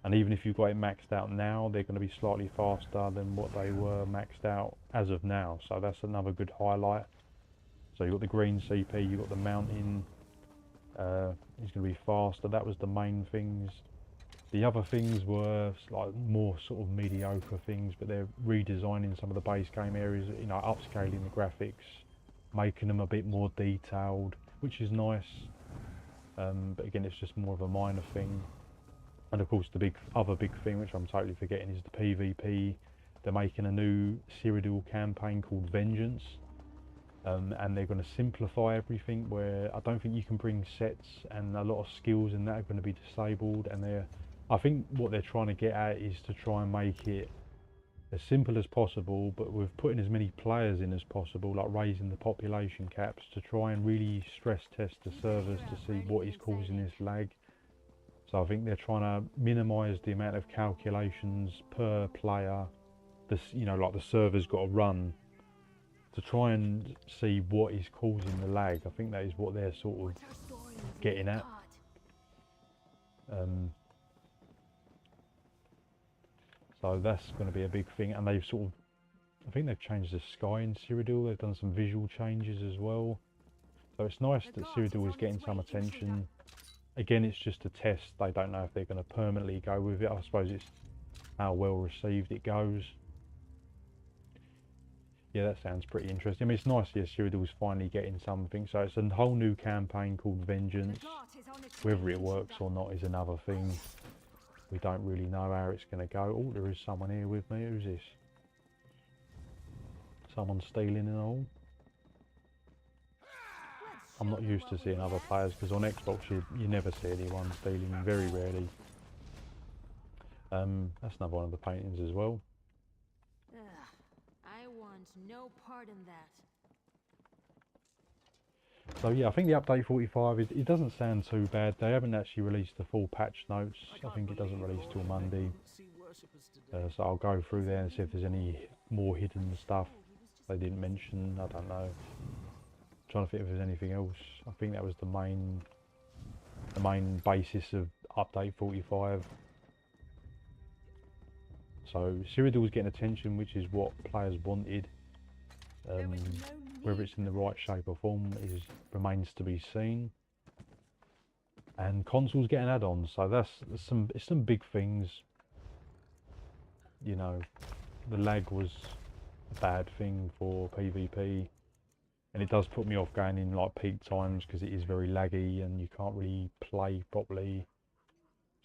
And even if you've got it maxed out now, they're going to be slightly faster than what they were maxed out as of now. So that's another good highlight. So you've got the green CP, you've got the mountain, it's going to be faster. That was the main things. The other things were like more sort of mediocre things, but they're redesigning some of the base game areas, you know, upscaling the graphics, making them a bit more detailed, which is nice. But again, it's just more of a minor thing. And of course, the other big thing, which I'm totally forgetting, is the PvP. They're making a new Cyrodiil campaign called Vengeance. And they're going to simplify everything, where I don't think you can bring sets, and a lot of skills in that are going to be disabled. And I think what they're trying to get at is to try and make it as simple as possible, but with putting as many players in as possible, like raising the population caps to try and really stress test the servers to see what is causing this lag. So I think they're trying to minimise the amount of calculations per player, you know, like the server's got to run to try and see what is causing the lag. I think that is what they're sort of getting at. So that's going to be a big thing. And they've sort of, I think they've changed the sky in Cyrodiil. They've done some visual changes as well. So it's nice that Cyrodiil is getting some attention. Again, it's just a test. They don't know if they're going to permanently go with it. I suppose it's how well received it goes. Yeah, that sounds pretty interesting. I mean, it's nice, yeah, Cyrodiil's finally getting something. So it's a whole new campaign called Vengeance. Whether it works or not is another thing. We don't really know how it's going to go. Oh, there is someone here with me. Who's this? Someone stealing and all. I'm not used to seeing other players, because on Xbox you never see anyone stealing, very rarely. That's another one of the paintings as well. Ugh, I want no part in that. So yeah, I think the update 45, it doesn't sound too bad. They haven't actually released the full patch notes. I think it doesn't release till Monday. So I'll go through there and see if there's any more hidden stuff they didn't mention. I don't know. Trying to think if there's anything else. I think that was the main basis of update 45. So Cyrodiil was getting attention, which is what players wanted. Whether it's in the right shape or form remains to be seen. And consoles getting add-ons, so it's some big things. You know, the lag was a bad thing for PvP. And it does put me off going in like peak times, because it is very laggy and you can't really play properly.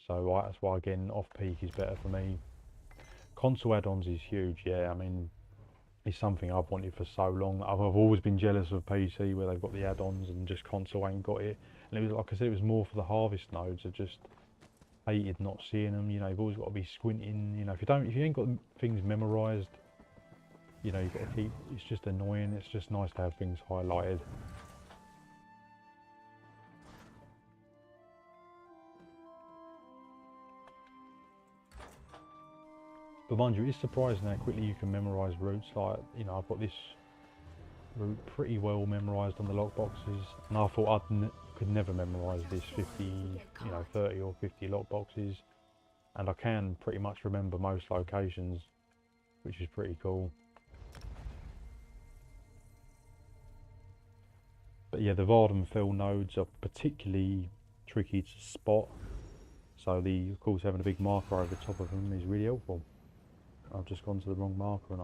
So that's why, again, off peak is better for me. Console add-ons is huge, yeah. I mean, it's something I've wanted for so long. I've always been jealous of PC where they've got the add-ons and just console ain't got it. And it was, like I said, it was more for the harvest nodes. I just hated not seeing them. You know, you've always got to be squinting. You know, if you ain't got things memorised, you know, you've got to keep, it's just annoying. It's just nice to have things highlighted. But mind you, it's surprising how quickly you can memorise routes. Like, you know, I've got this route pretty well memorised on the lockboxes, and I thought I could never memorise this 30 or 50 lockboxes, and I can pretty much remember most locations, which is pretty cool. But yeah, the Vardenfell nodes are particularly tricky to spot, so of course having a big marker over the top of them is really helpful. I've just gone to the wrong marker and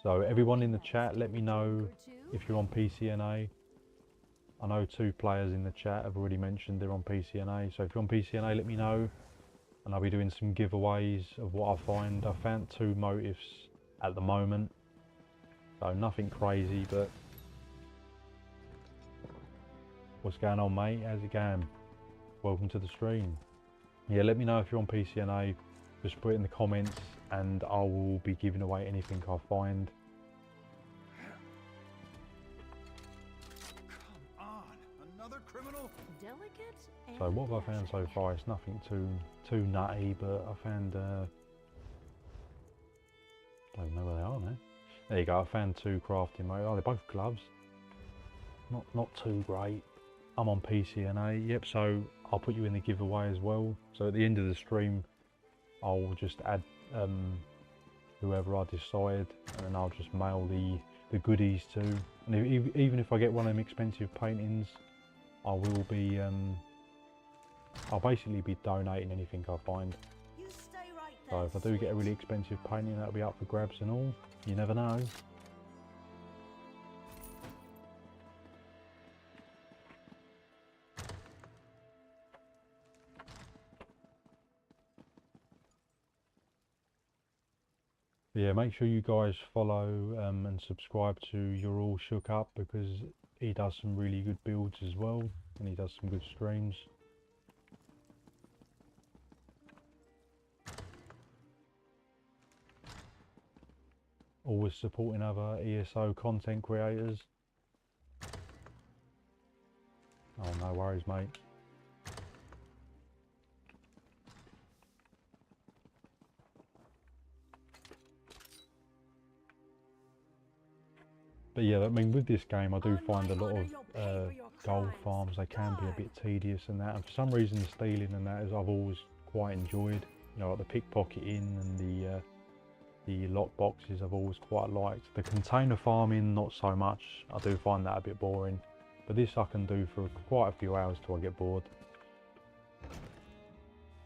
So everyone in the chat, let me know if you're on PCNA. I know 2 players in the chat have already mentioned they're on PCNA. So if you're on PCNA, let me know. And I'll be doing some giveaways of what I find. I found 2 motifs at the moment. So nothing crazy, but... What's going on, mate? How's it going? Welcome to the stream. Yeah, let me know if you're on PCNA. Just put it in the comments and I will be giving away anything I find. Come on, another criminal? Delicate and So what have I found so far? It's nothing too nutty, but I found... I don't know where they are now. There you go, I found 2 crafting motifs. Oh, they're both gloves. Not too great. I'm on PCNA, yep, so I'll put you in the giveaway as well. So at the end of the stream, I'll just add whoever I decide, and then I'll just mail the goodies to. And even if I get one of them expensive paintings, I will be, I'll basically be donating anything I find. You stay right So there, if I do get a really expensive painting, that'll be up for grabs and all. You never know. Yeah, make sure you guys follow and subscribe to You're All Shook Up, because he does some really good builds as well, and he does some good streams. Always supporting other ESO content creators. Oh, no worries, mate. But yeah, I mean, with this game, I do find a lot of gold farms, they can be a bit tedious and that. And for some reason, the stealing and that is I've always quite enjoyed. You know, like the pickpocketing and the lock boxes I've always quite liked. The container farming, not so much. I do find that a bit boring. But this I can do for quite a few hours till I get bored.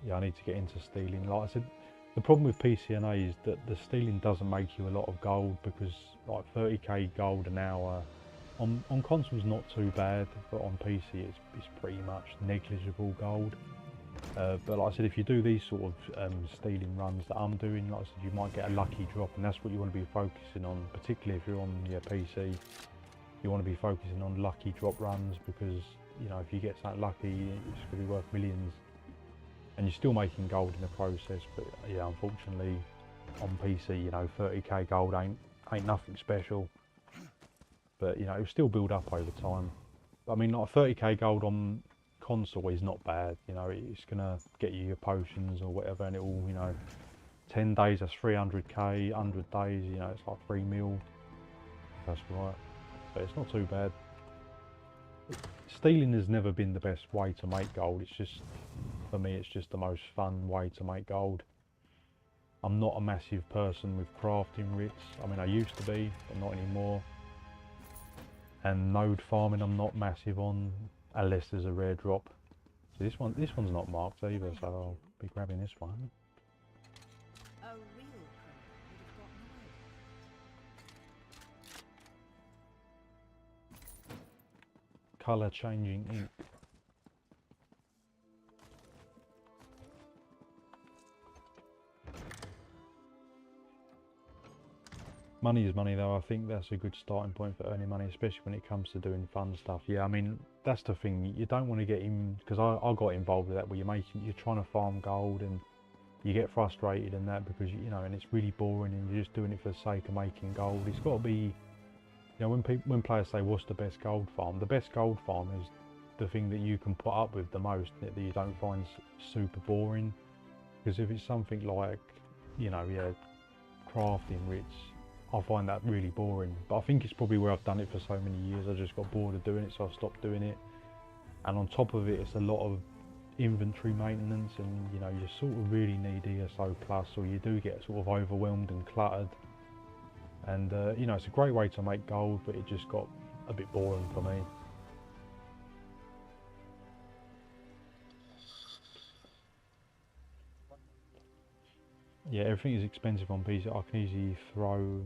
Yeah, I need to get into stealing. Like I said, the problem with PCNA is that the stealing doesn't make you a lot of gold, because like 30k gold an hour on consoles not too bad, but on PC it's pretty much negligible gold. But like I said, if you do these sort of stealing runs that I'm doing, like I said, you might get a lucky drop, and that's what you want to be focusing on, particularly if you're on your PC. You want to be focusing on lucky drop runs, because you know, if you get something lucky, it's going to be worth millions. And you're still making gold in the process, but yeah, unfortunately on PC, you know, 30k gold ain't nothing special. But you know, it'll still build up over time. I mean, like 30k gold on console is not bad. You know, it's gonna get you your potions or whatever, and it will, you know, 10 days that's 300k, 100 days, you know, it's like 3 mil. That's right. So it's not too bad. Stealing has never been the best way to make gold. It's just, for me, it's just the most fun way to make gold. I'm not a massive person with crafting writs. I mean, I used to be, but not anymore. And node farming, I'm not massive on, unless there's a rare drop. So this one's not marked either, so I'll be grabbing this one. A real criminal would have gotten away with it. Colour changing ink. Money is money though. I think that's a good starting point for earning money, especially when it comes to doing fun stuff. Yeah, I mean, that's the thing. You don't want to get in, because I got involved with that, where you're trying to farm gold and you get frustrated and that, because you know, and it's really boring and you're just doing it for the sake of making gold. It's got to be, you know, when players say what's the best gold farm, the best gold farm is the thing that you can put up with the most, that you don't find super boring. Because if it's something like, you know, yeah, crafting writs, I find that really boring. But I think it's probably where I've done it for so many years, I just got bored of doing it, so I stopped doing it. And on top of it, it's a lot of inventory maintenance, and you know, you sort of really need ESO plus, or you do get sort of overwhelmed and cluttered. And you know, it's a great way to make gold, but it just got a bit boring for me. Yeah, everything is expensive on PC. I can easily throw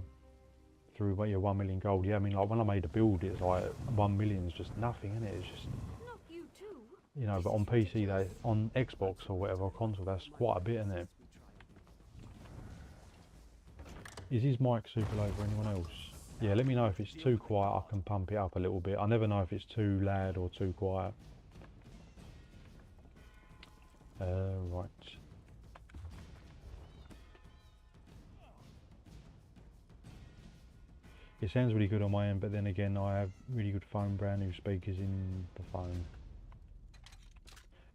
through, but yeah, 1 million gold. Yeah, I mean, like when I made a build, it's like 1 million is just nothing, isn't it? It's just, Not you too. you know, but on PC, on Xbox or whatever console, that's quite a bit, isn't it? Is his mic super loud for anyone else? Yeah, let me know if it's too quiet. I can pump it up a little bit. I never know if it's too loud or too quiet. Right. It sounds really good on my end, but then again, I have really good phone, brand new speakers in the phone.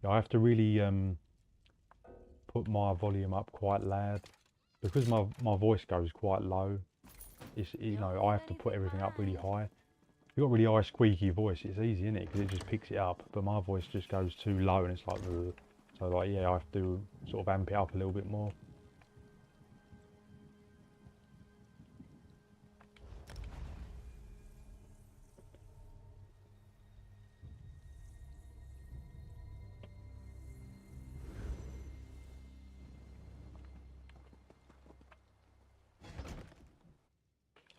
Yeah, I have to really put my volume up quite loud because my voice goes quite low. It's, you know, I have to put everything up really high. If you've got really high squeaky voice, it's easy, isn't it? Because it just picks it up. But my voice just goes too low, and it's like, ugh. So like, yeah, I have to sort of amp it up a little bit more.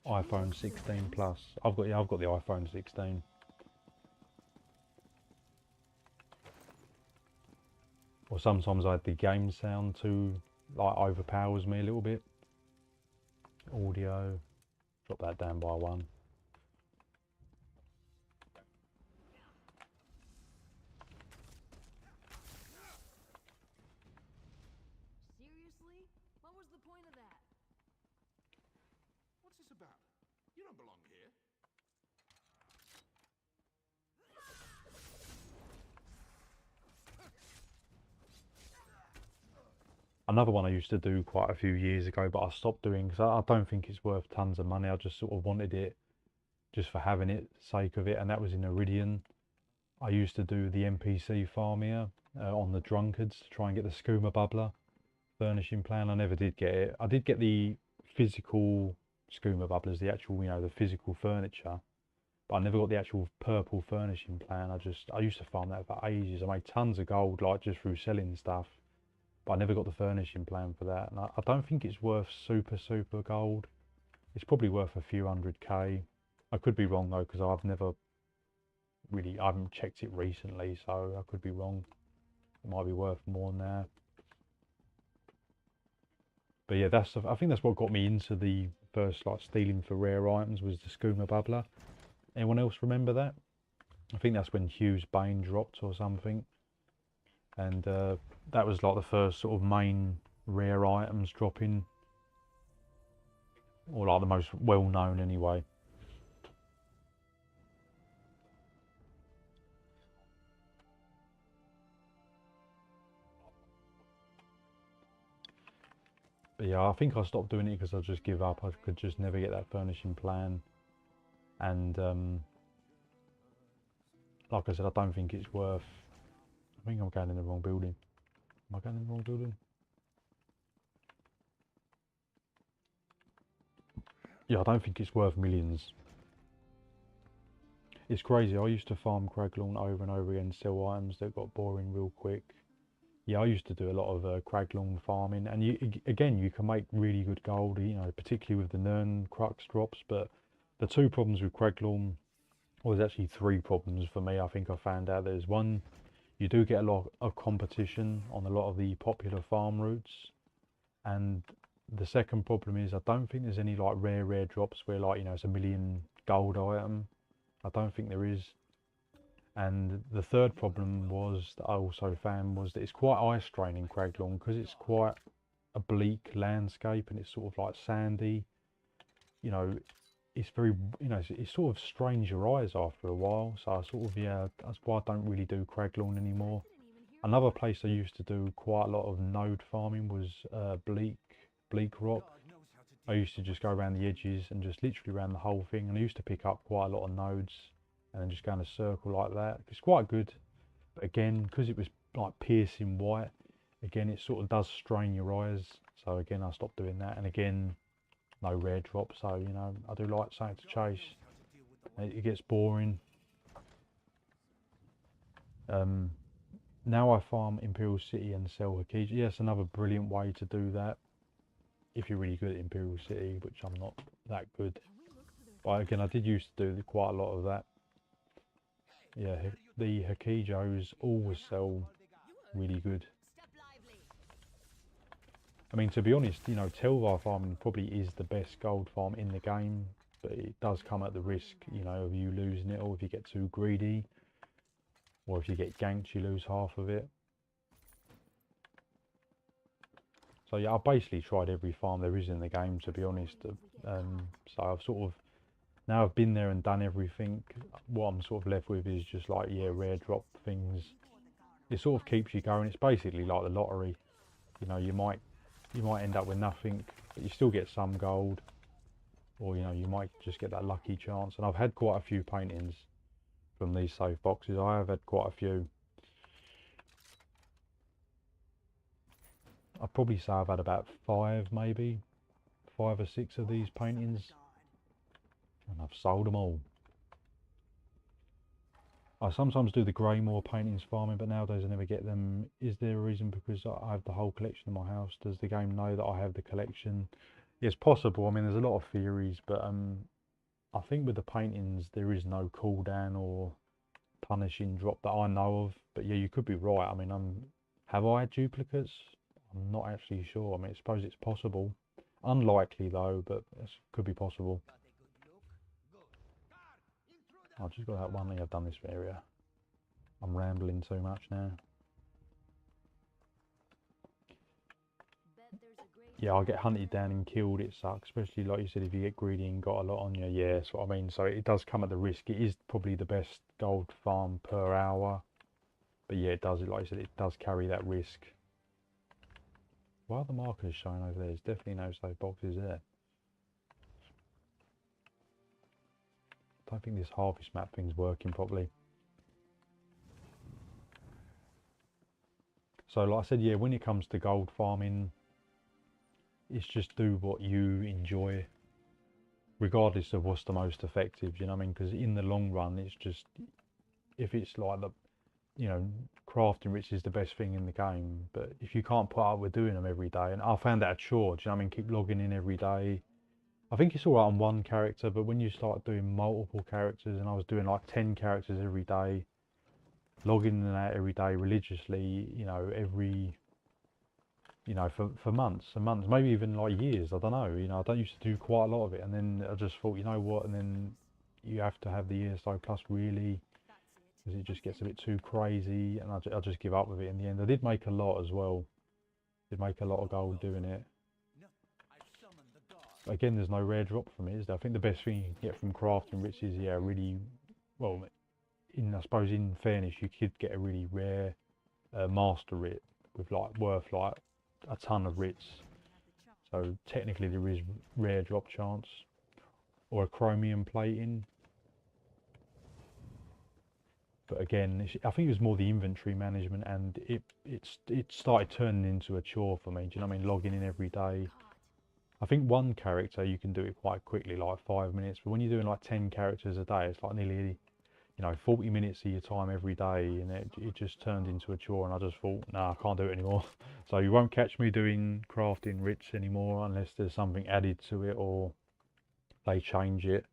iPhone 16 Plus. I've got the iPhone 16. Or sometimes the game sound too like overpowers me a little bit. Audio, drop that down by 1. Seriously? What was the point of that? What's this about? You don't belong here. Another one I used to do quite a few years ago, but I stopped doing because I don't think it's worth tons of money. I just sort of wanted it just for having it, sake of it, and that was in Iridian. I used to do the NPC farm here on the Drunkards to try and get the Skooma Bubbler furnishing plan. I never did get it. I did get the physical Skooma Bubblers, the actual, you know, the physical furniture, but I never got the actual purple furnishing plan. I used to farm that for ages. I made tons of gold, like just through selling stuff, but I never got the furnishing plan for that. And I don't think it's worth super gold. It's probably worth a few 100k. I could be wrong though, because I've never really, I haven't checked it recently, so I could be wrong. It might be worth more than that. But yeah, I think that's what got me into the first like stealing for rare items, was the Skooma Bubbler. Anyone else remember that? I think that's when Hugh's Bane dropped or something. And that was like the first sort of main rare items dropping. Or like the most well known anyway. But yeah, I think I stopped doing it because I just give up. I could just never get that furnishing plan. And like I said, I don't think it's worth... I think I'm going in the wrong building. Am I going in the wrong building? Yeah, I don't think it's worth millions. It's crazy. I used to farm Craglorn over and over again, sell items that got boring real quick. Yeah, I used to do a lot of Craglorn farming, and again, you can make really good gold, you know, particularly with the Nern Crux drops. But the two problems with Craglorn, well, there's actually 3 problems for me. I think I found out there's one, you do get a lot of competition on a lot of the popular farm routes, and the second problem is I don't think there's any like rare drops where, like, you know, it's a 1 million gold item. I don't think there is. And the third problem was that I also found was that it's quite eye straining, Craglorn, because it's quite a bleak landscape and it's sort of like sandy. You know, it's very, you know, it's sort of strains your eyes after a while. So I sort of, yeah, that's why I don't really do Craglorn anymore. Another place I used to do quite a lot of node farming was Bleak Rock. I used to just go around the edges and just literally around the whole thing, and I used to pick up quite a lot of nodes and then just go in a circle like that. It's quite good, but again, because it was like piercing white, again it sort of does strain your eyes, so again I stopped doing that. And again, no rare drop, so you know, I do like something to chase. It gets boring. Now I farm Imperial City and sell Hakija. Yes, another brilliant way to do that if you're really good at Imperial City, which I'm not that good. Can we look But again, I did used to do quite a lot of that. Yeah, the Hakijos always sell really good. I mean, to be honest, you know, Telvar farming probably is the best gold farm in the game, but it does come at the risk, you know, of you losing it, or if you get too greedy, or if you get ganked, you lose half of it. So yeah, I've basically tried every farm there is in the game, to be honest. So I've sort of, now I've been there and done everything, what I'm sort of left with is just like, yeah, rare drop things. It sort of keeps you going. It's basically like the lottery. You know, you might end up with nothing, but you still get some gold, or you know, you might just get that lucky chance. And I've had quite a few paintings from these safe boxes. I have had quite a few. I'd probably say I've had about 5, maybe 5 or 6 of these paintings, and I've sold them all. I sometimes do the Greymore paintings farming, but nowadays I never get them. Is there a reason? Because I have the whole collection in my house. Does the game know that I have the collection? It's possible. I mean, there's a lot of theories, but I think with the paintings there is no cooldown or punishing drop that I know of. But yeah, you could be right. I mean, have I had duplicates? I'm not actually sure. I mean, I suppose it's possible. Unlikely though, but it could be possible. I've just got that one thing I've done this area. I'm rambling too much now. Yeah, I'll get hunted down and killed, it sucks. Especially like you said, if you get greedy and got a lot on you. Yeah, that's what I mean. So it does come at the risk. It is probably the best gold farm per hour. But yeah, it does, like I said, it does carry that risk. Why are the markers showing over there? There's definitely no safe boxes there. I don't think this harvest map thing's working properly. So like I said, yeah, when it comes to gold farming, it's just do what you enjoy, regardless of what's the most effective, you know what I mean? Because in the long run, it's just, if it's like the, you know, crafting rich is the best thing in the game, but if you can't put up with doing them every day, and I found that a chore, do you know what I mean? Keep logging in every day. I think it's alright on one character, but when you start doing multiple characters, and I was doing like 10 characters every day, logging in and out every day religiously, you know, for months and months, maybe even like years, I don't know, you know, I don't used to do quite a lot of it, and then I just thought, you know what, and then you have to have the ESO Plus really, because it just gets a bit too crazy, and I just give up with it in the end. I did make a lot as well, did make a lot of gold doing it. Again, there's no rare drop from it, is there? I think the best thing you can get from crafting rich is, yeah, really, well, I suppose in fairness, you could get a really rare master writ with like worth like a ton of writs. So technically there is rare drop chance, or a chromium plating. But again, I think it was more the inventory management, and it started turning into a chore for me. Do you know what I mean? Logging in every day. I think one character you can do it quite quickly, like 5 minutes. But when you're doing like 10 characters a day, it's like nearly, you know, 40 minutes of your time every day, and it just turned into a chore. And I just thought, nah, I can't do it anymore. So you won't catch me doing crafting rich anymore unless there's something added to it or they change it.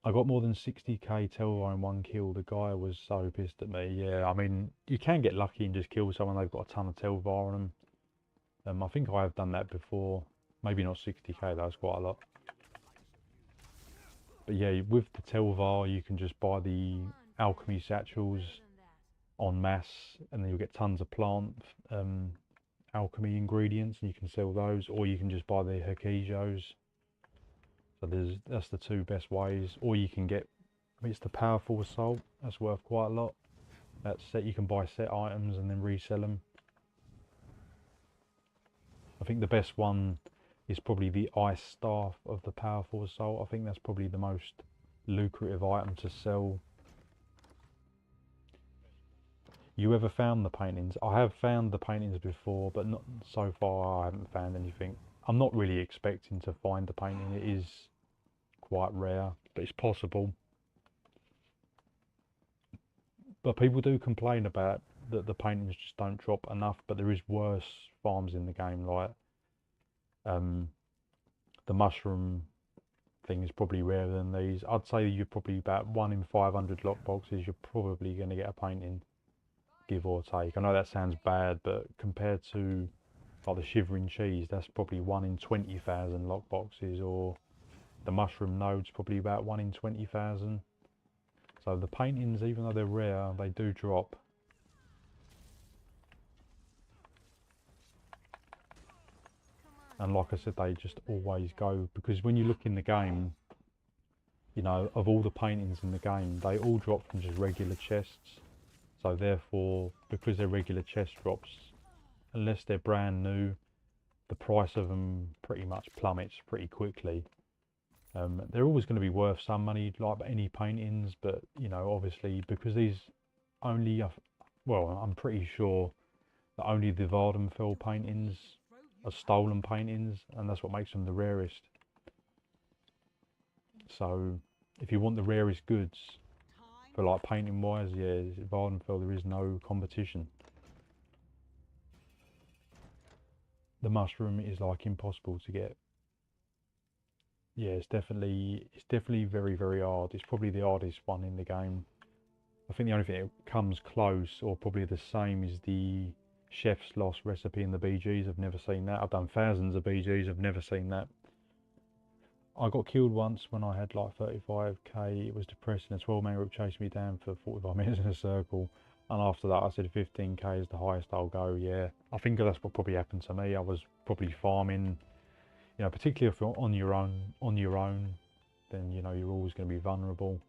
I got more than 60k Telvar in 1 kill. The guy was so pissed at me. Yeah, I mean, you can get lucky and just kill someone. They've got a ton of Telvar on them. I think I have done that before. Maybe not 60k, that's quite a lot. But yeah, with the Telvar, you can just buy the alchemy satchels en masse, and then you'll get tons of plant alchemy ingredients, and you can sell those, or you can just buy the Hakijos. So that's the 2 best ways. Or you can get, I mean, it's the powerful assault. That's worth quite a lot. That's set. You can buy set items and then resell them. I think the best one is probably the ice staff of the powerful assault. I think that's probably the most lucrative item to sell. You ever found the paintings? I have found the paintings before, but not so far. I haven't found anything. I'm not really expecting to find the painting. It is quite rare, but it's possible. But people do complain about that the paintings just don't drop enough, but there is worse farms in the game, like the mushroom thing is probably rarer than these. I'd say you're probably about 1 in 500 lockboxes, you're probably going to get a painting, give or take. I know that sounds bad, but compared to like the Shivering Cheese, that's probably 1 in 20,000 lockboxes, or the Mushroom Node's probably about 1 in 20,000. So the paintings, even though they're rare, they do drop. And like I said, they just always go, because when you look in the game, you know, of all the paintings in the game, they all drop from just regular chests. So therefore, because they're regular chest drops, unless they're brand new, the price of them pretty much plummets pretty quickly. They're always going to be worth some money, like any paintings, but you know, obviously, because these only, well, I'm pretty sure that only the Vardenfell paintings are stolen paintings, and that's what makes them the rarest. So, if you want the rarest goods, for like painting wise, yeah, Vardenfell, there is no competition. The mushroom is like impossible to get. Yeah, it's definitely very, very hard. It's probably the hardest one in the game. I think the only thing that comes close, or probably the same, is the Chef's Lost recipe in the BGs. I've never seen that. I've done thousands of BGs, I've never seen that. I got killed once when I had like 35k. It was depressing. A 12-man group chased me down for 45 minutes in a circle. And after that I said 15k is the highest I'll go. Yeah, I think that's what probably happened to me. I was probably farming. You know, particularly if you're on your own, then you know you're always going to be vulnerable.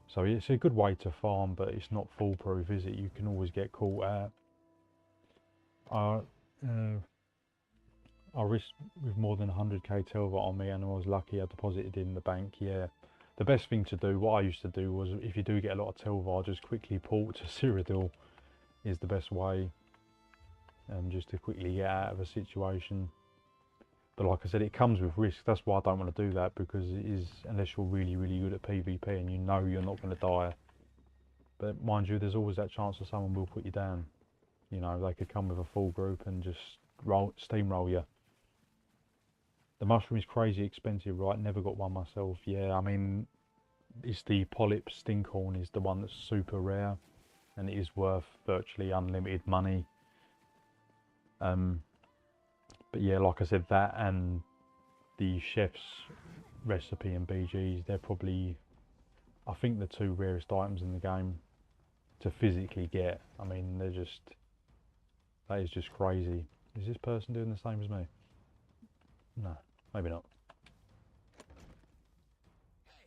So it's a good way to farm, but it's not foolproof, is it? You can always get caught out. I risked with more than 100k Telvar on me, and I was lucky I deposited in the bank. Yeah, the best thing to do, what I used to do, was if you do get a lot of Telvar, just quickly port to Cyrodiil is the best way, just to quickly get out of a situation. But like I said, it comes with risk. That's why I don't want to do that, because it is, unless you're really, really good at PvP and you know you're not going to die. But mind you, there's always that chance that someone will put you down. You know, they could come with a full group and just steamroll you. The mushroom is crazy expensive, right? Never got one myself. Yeah, I mean, it's the Polyp Stinkhorn is the one that's super rare, and it is worth virtually unlimited money. But yeah, like I said, that and the Chef's recipe and BGs, they're probably, I think, the 2 rarest items in the game to physically get. I mean, they're just, that is just crazy. Is this person doing the same as me? No, maybe not.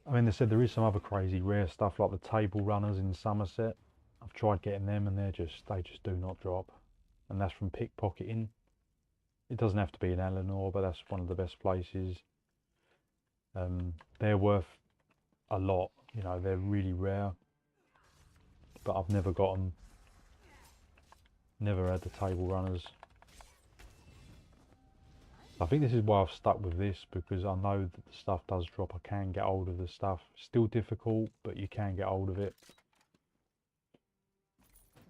I mean, they said there is some other crazy rare stuff like the table runners in Somerset. I've tried getting them and they just do not drop. And that's from pickpocketing. It doesn't have to be in Eleanor, but that's one of the best places. They're worth a lot, you know, they're really rare. But I've never got them. Never had the table runners. I think this is why I've stuck with this, because I know that the stuff does drop. I can get hold of the stuff. Still difficult, but you can get hold of it.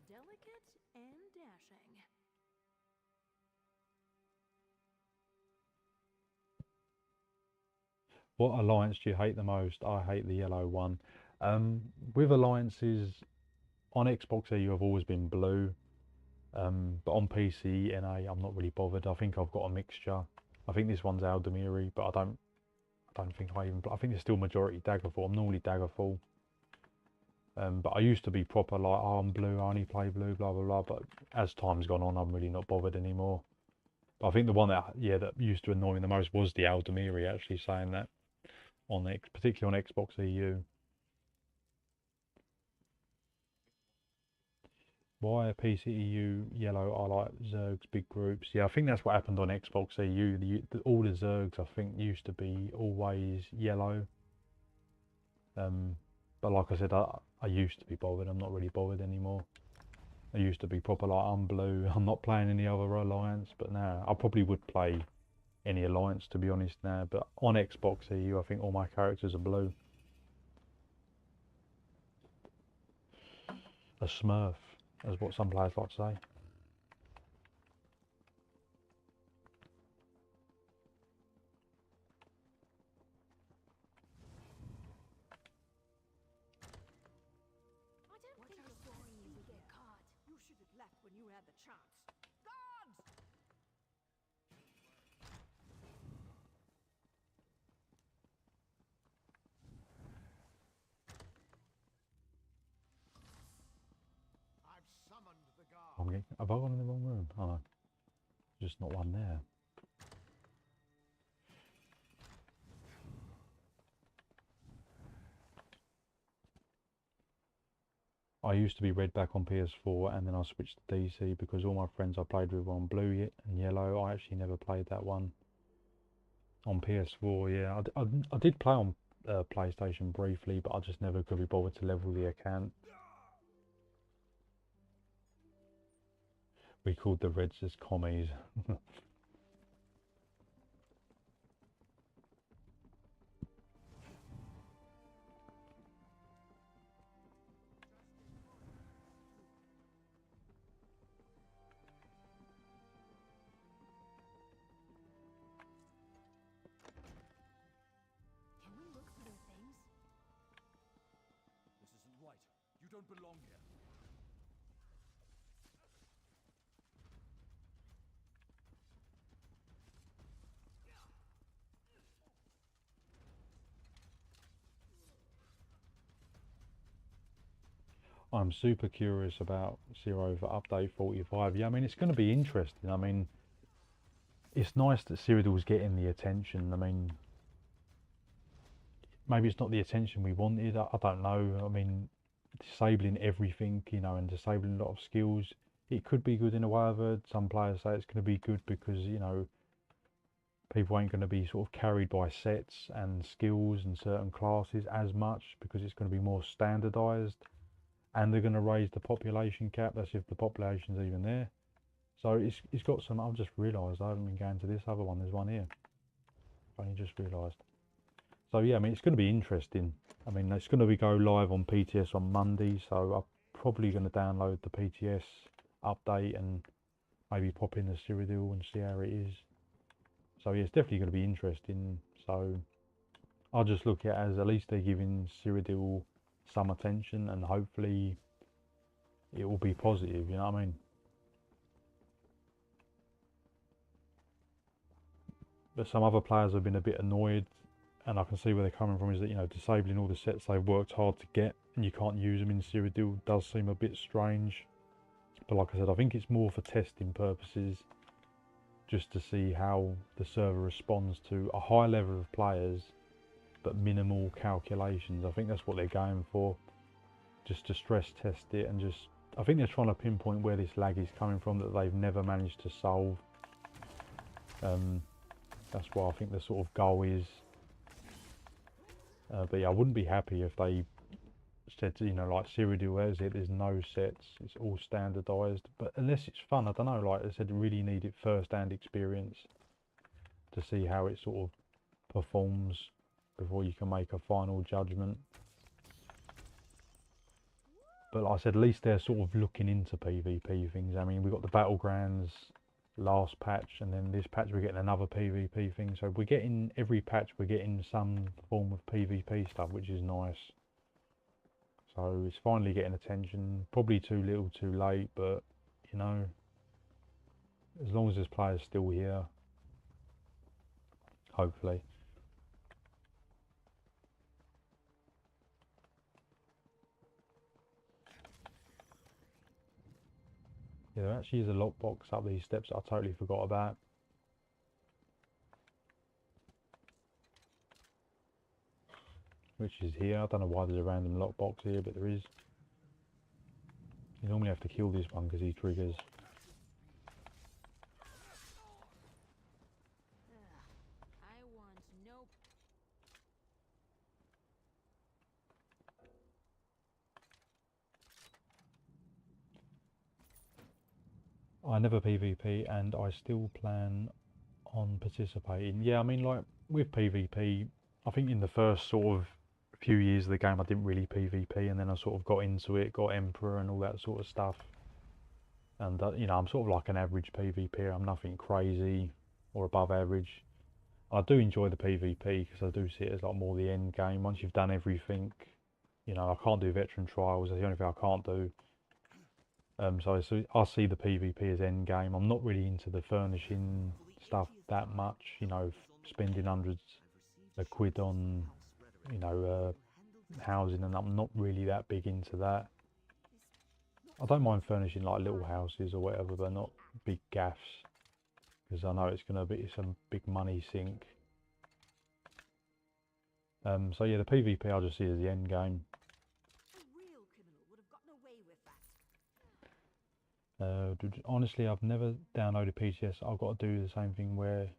Delicate and dashing. What alliance do you hate the most? I hate the yellow one. With alliances, on Xbox EU I've always been blue. But on PC, NA, I'm not really bothered. I think I've got a mixture. I think this one's Aldemiri, but I don't think I think it's still majority Daggerfall. I'm normally Daggerfall. But I used to be proper like, oh, I'm blue, I only play blue, blah blah blah. But as time's gone on, I'm really not bothered anymore. But I think the one that used to annoy me the most was the Aldemiri. Actually, saying that particularly on Xbox EU. Why are PC EU yellow? I like Zerg's big groups. Yeah, I think that's what happened on Xbox EU. All the Zergs, I think, used to be always yellow. But like I said, I used to be bothered. I'm not really bothered anymore. I used to be proper like, I'm blue. I'm not playing any other alliance. But now I probably would play any alliance, to be honest, now. But on Xbox EU, I think all my characters are blue. A Smurf, as what some players like to say. left when you had the chance. Guards! I've summoned the guard. Have I gone in the wrong room? Oh, no. Just not one there. I used to be red back on PS4 and then I switched to DC because all my friends I played with were on blue and yellow. I actually never played that one on PS4. Yeah, I did play on PlayStation briefly, but I just never could be bothered to level the account. We called the Reds as commies. Can we look for their things? This isn't right. You don't belong here. I'm super curious about Zero for update 45. Yeah, I mean, it's going to be interesting. I mean, it's nice that Cyrodiil's getting the attention. I mean, maybe it's not the attention we wanted. I don't know. I mean, disabling everything, you know, and disabling a lot of skills, it could be good in a way. I've heard some players say it's going to be good because, you know, people ain't going to be sort of carried by sets and skills and certain classes as much because it's going to be more standardized. And they're going to raise the population cap. That's if the population's even there. So it's got some. I've just realised I haven't been going to this other one. There's one here. I've only just realised. So yeah, I mean, it's going to be interesting. I mean, it's going to go live on PTS on Monday. So I'm probably going to download the PTS update and maybe pop in the Cyrodiil and see how it is. So yeah, it's definitely going to be interesting. So I'll just look at it as at least they're giving Cyrodiil some attention and hopefully it will be positive, you know what I mean? But some other players have been a bit annoyed and I can see where they're coming from, is that, you know, disabling all the sets they've worked hard to get and you can't use them in Cyrodiil does seem a bit strange. But like I said, I think it's more for testing purposes, just to see how the server responds to a high level of players but minimal calculations. I think that's what they're going for, just to stress test it and just, I think they're trying to pinpoint where this lag is coming from that they've never managed to solve. That's what I think the sort of goal is. But yeah, I wouldn't be happy if they said, you know, like Cyrodiil, there's no sets, it's all standardized. But unless it's fun, I don't know, like I said, you really need it first-hand experience to see how it sort of performs before you can make a final judgment. But like I said, at least they're sort of looking into PvP things. I mean, we've got the Battlegrounds last patch, and then this patch we're getting another PvP thing. So we're getting, every patch we're getting some form of PvP stuff, which is nice. So it's finally getting attention. Probably too little too late, but you know, as long as there's players still here, hopefully. Yeah, there actually is a lockbox up these steps that I totally forgot about. Which is here. I don't know why there's a random lockbox here, but there is. You normally have to kill this one because he triggers. I want no... I never PvP and I still plan on participating. Yeah, I mean, like with PvP, I think in the first sort of few years of the game I didn't really PvP, and then I sort of got into it, got Emperor and all that sort of stuff. And you know, I'm sort of like an average PvPer. I'm nothing crazy or above average. I do enjoy the PvP because I do see it as like more the end game. Once you've done everything, you know, I can't do veteran trials. That's the only thing I can't do. So I see the PvP as end game. I'm not really into the furnishing stuff that much. You know, spending hundreds of quid on, you know, housing, and I'm not really that big into that. I don't mind furnishing like little houses or whatever, but not big gaffs, because I know it's going to be some big money sink. So yeah, the PvP I just see as the end game. A real criminal would have gotten away with that. Honestly, I've never downloaded PTS. I've got to do the same thing. Where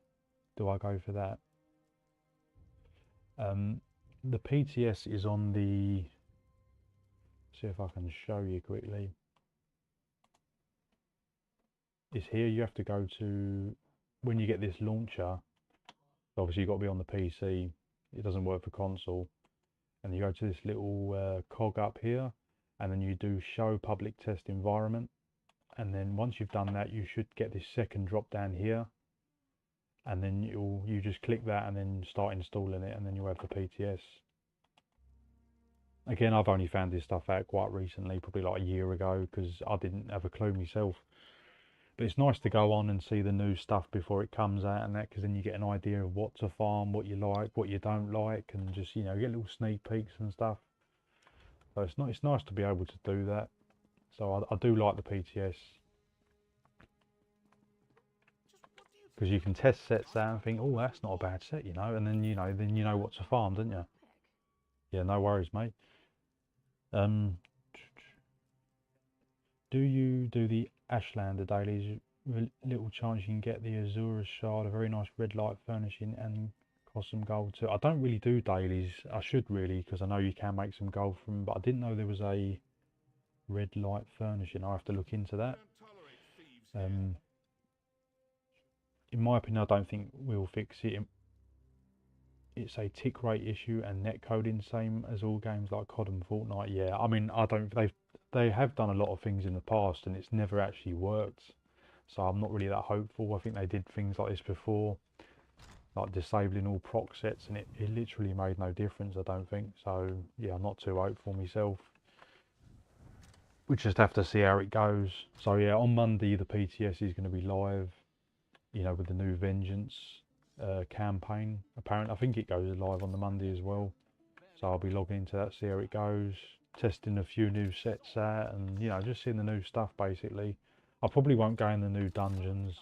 do I go for that? The PTS is on the. See if I can show you quickly. It's here. You have to go to when you get this launcher. Obviously, you've got to be on the PC. It doesn't work for console. And you go to this little cog up here, and then you do show public test environment. And then once you've done that, you should get this second drop down here. And then you just click that and then start installing it, and then you'll have the PTS. Again, I've only found this stuff out quite recently, probably like a year ago, because I didn't have a clue myself. But it's nice to go on and see the new stuff before it comes out and that, because then you get an idea of what to farm, what you like, what you don't like, and just, you know, get little sneak peeks and stuff. So it's nice to be able to do that. So I do like the PTS. Because you can test sets out and think, oh, that's not a bad set, you know, and then you know what to farm, don't you? Yeah, no worries, mate. Do you do the Ashlander dailies? Little chance you can get the Azura Shard, a very nice red light furnishing, and cost some gold too. I don't really do dailies. I should really, because I know you can make some gold from them, but I didn't know there was a red light furnishing. I'll have to look into that. In my opinion, I don't think we'll fix it. It's a tick rate issue and netcoding, same as all games like COD and Fortnite. Yeah, I mean, they have done a lot of things in the past and it's never actually worked. So I'm not really that hopeful. I think they did things like this before, like disabling all proc sets, and it literally made no difference, I don't think. So yeah, I'm not too hopeful myself. We just have to see how it goes. So yeah, on Monday the PTS is going to be live, you know, with the new Vengeance campaign. Apparently, I think it goes live on the Monday as well. So I'll be logging into that, see how it goes, testing a few new sets out, and you know, just seeing the new stuff basically. I probably won't go in the new dungeons.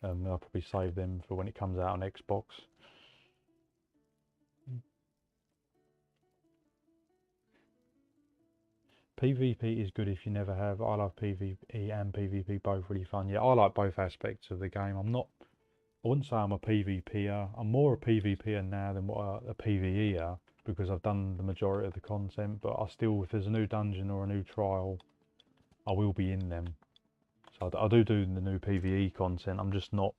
I'll probably save them for when it comes out on Xbox. PvP is good if you never have. I love PvE and PvP, both really fun. Yeah, I like both aspects of the game. I wouldn't say I'm a PvPer. I'm more a PvPer now than what a PvEer, because I've done the majority of the content, but I still, if there's a new dungeon or a new trial, I will be in them. So I do the new PvE content. I'm just not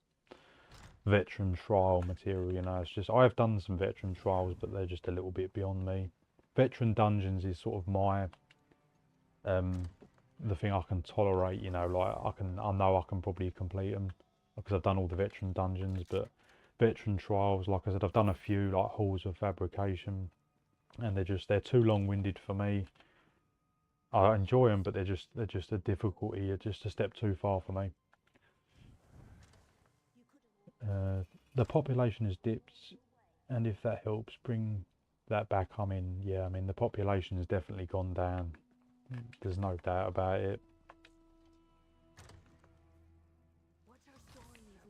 veteran trial material, you know. It's just, I have done some veteran trials, but they're just a little bit beyond me. Veteran dungeons is sort of my the thing I can tolerate, you know, like I know I can probably complete them because I've done all the veteran dungeons. But veteran trials, like I said, I've done a few, like Halls of Fabrication, and they're too long-winded for me. I enjoy them, but they're just a difficulty, just a step too far for me. The population has dipped, and if that helps bring that back, I mean, yeah, I mean the population has definitely gone down. There's no doubt about it.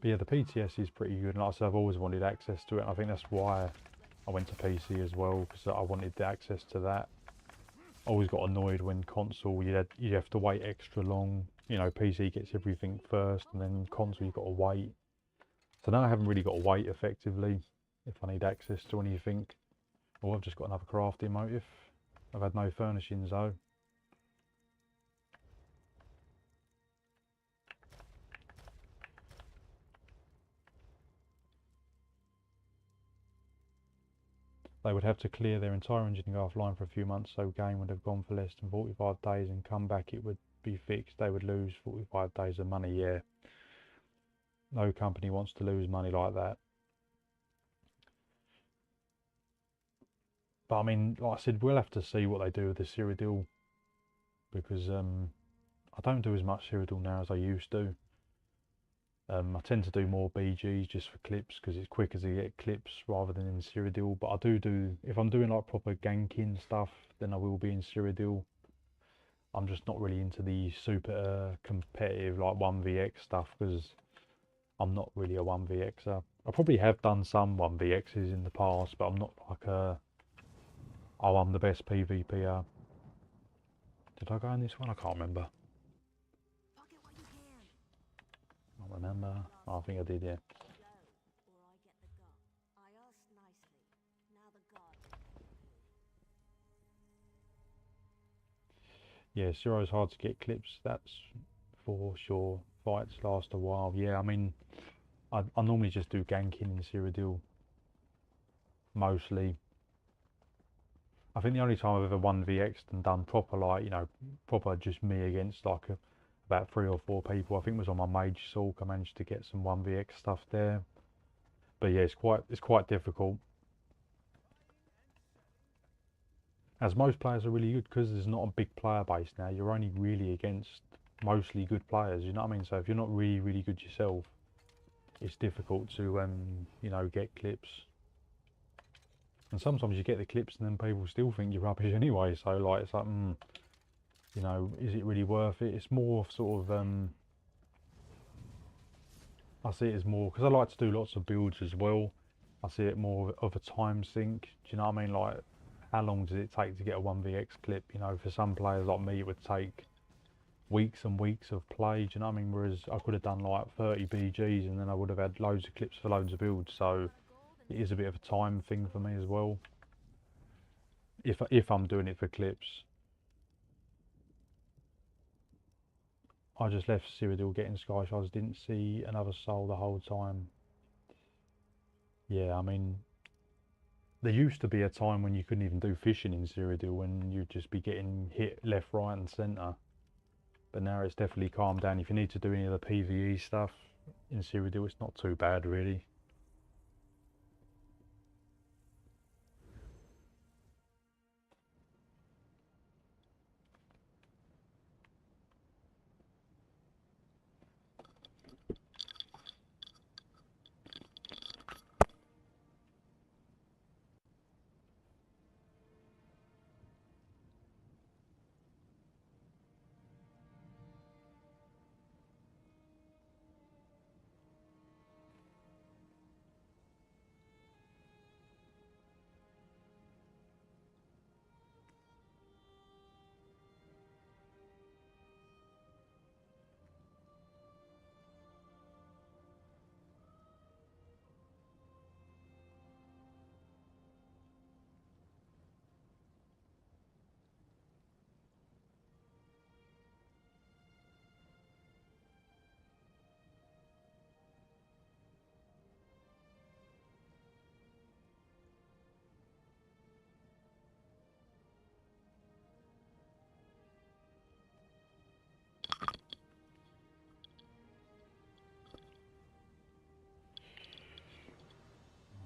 But yeah, the PTS is pretty good, and like I said, I've always wanted access to it, and I think that's why I went to PC as well, because I wanted the access to that. I always got annoyed when console you have to wait extra long. You know, PC gets everything first, and then console you've got to wait. So now I haven't really got to wait effectively if I need access to anything. Oh, I've just got another crafting motive. I've had no furnishings though. They would have to clear their entire engine and go offline for a few months, so game would have gone for less than 45 days and come back, it would be fixed. They would lose 45 days of money, yeah. No company wants to lose money like that. But I mean, like I said, we'll have to see what they do with the Cyrodiil because I don't do as much Cyrodiil now as I used to. I tend to do more BGs just for clips because it's quicker to get clips rather than in Cyrodiil. But I do, if I'm doing like proper ganking stuff, then I will be in Cyrodiil. I'm just not really into the super competitive like 1vx stuff because I'm not really a 1vxer. I probably have done some 1vx's in the past, but I'm not like a, oh, I'm the best PvPer. Did I go in this one? I can't remember. Pocket what you can. I don't remember. Oh, I think I did, yeah. Go, or I get the gun. I asked nicely. Now the guards will get you. Yeah, Zero's hard to get clips, that's for sure. Fights last a while. Yeah, I mean, I normally just do ganking in Cyrodiil. Mostly. I think the only time I've ever 1vx'd and done proper, like, you know, proper just me against like about 3 or 4 people, I think was on my Mage Sulk. I managed to get some 1vx stuff there. But yeah, it's quite difficult. As most players are really good because there's not a big player base now. You're only really against mostly good players, you know what I mean? So if you're not really good yourself, it's difficult to you know, get clips. And sometimes you get the clips and then people still think you're rubbish anyway. So like, it's like, you know, is it really worth it? It's more sort of I see it as more because I like to do lots of builds as well. I see it more of a time sink. Do you know what I mean? Like, how long does it take to get a 1vx clip? You know, for some players like me, it would take weeks and weeks of play. Do you know what I mean? Whereas I could have done like 30 BGs and then I would have had loads of clips for loads of builds. So it is a bit of a time thing for me as well. If I'm doing it for clips. I just left Cyrodiil getting Sky Shards, didn't see another soul the whole time. Yeah, I mean, there used to be a time when you couldn't even do fishing in Cyrodiil, when you'd just be getting hit left, right and centre. But now it's definitely calmed down. If you need to do any of the PvE stuff in Cyrodiil, it's not too bad really.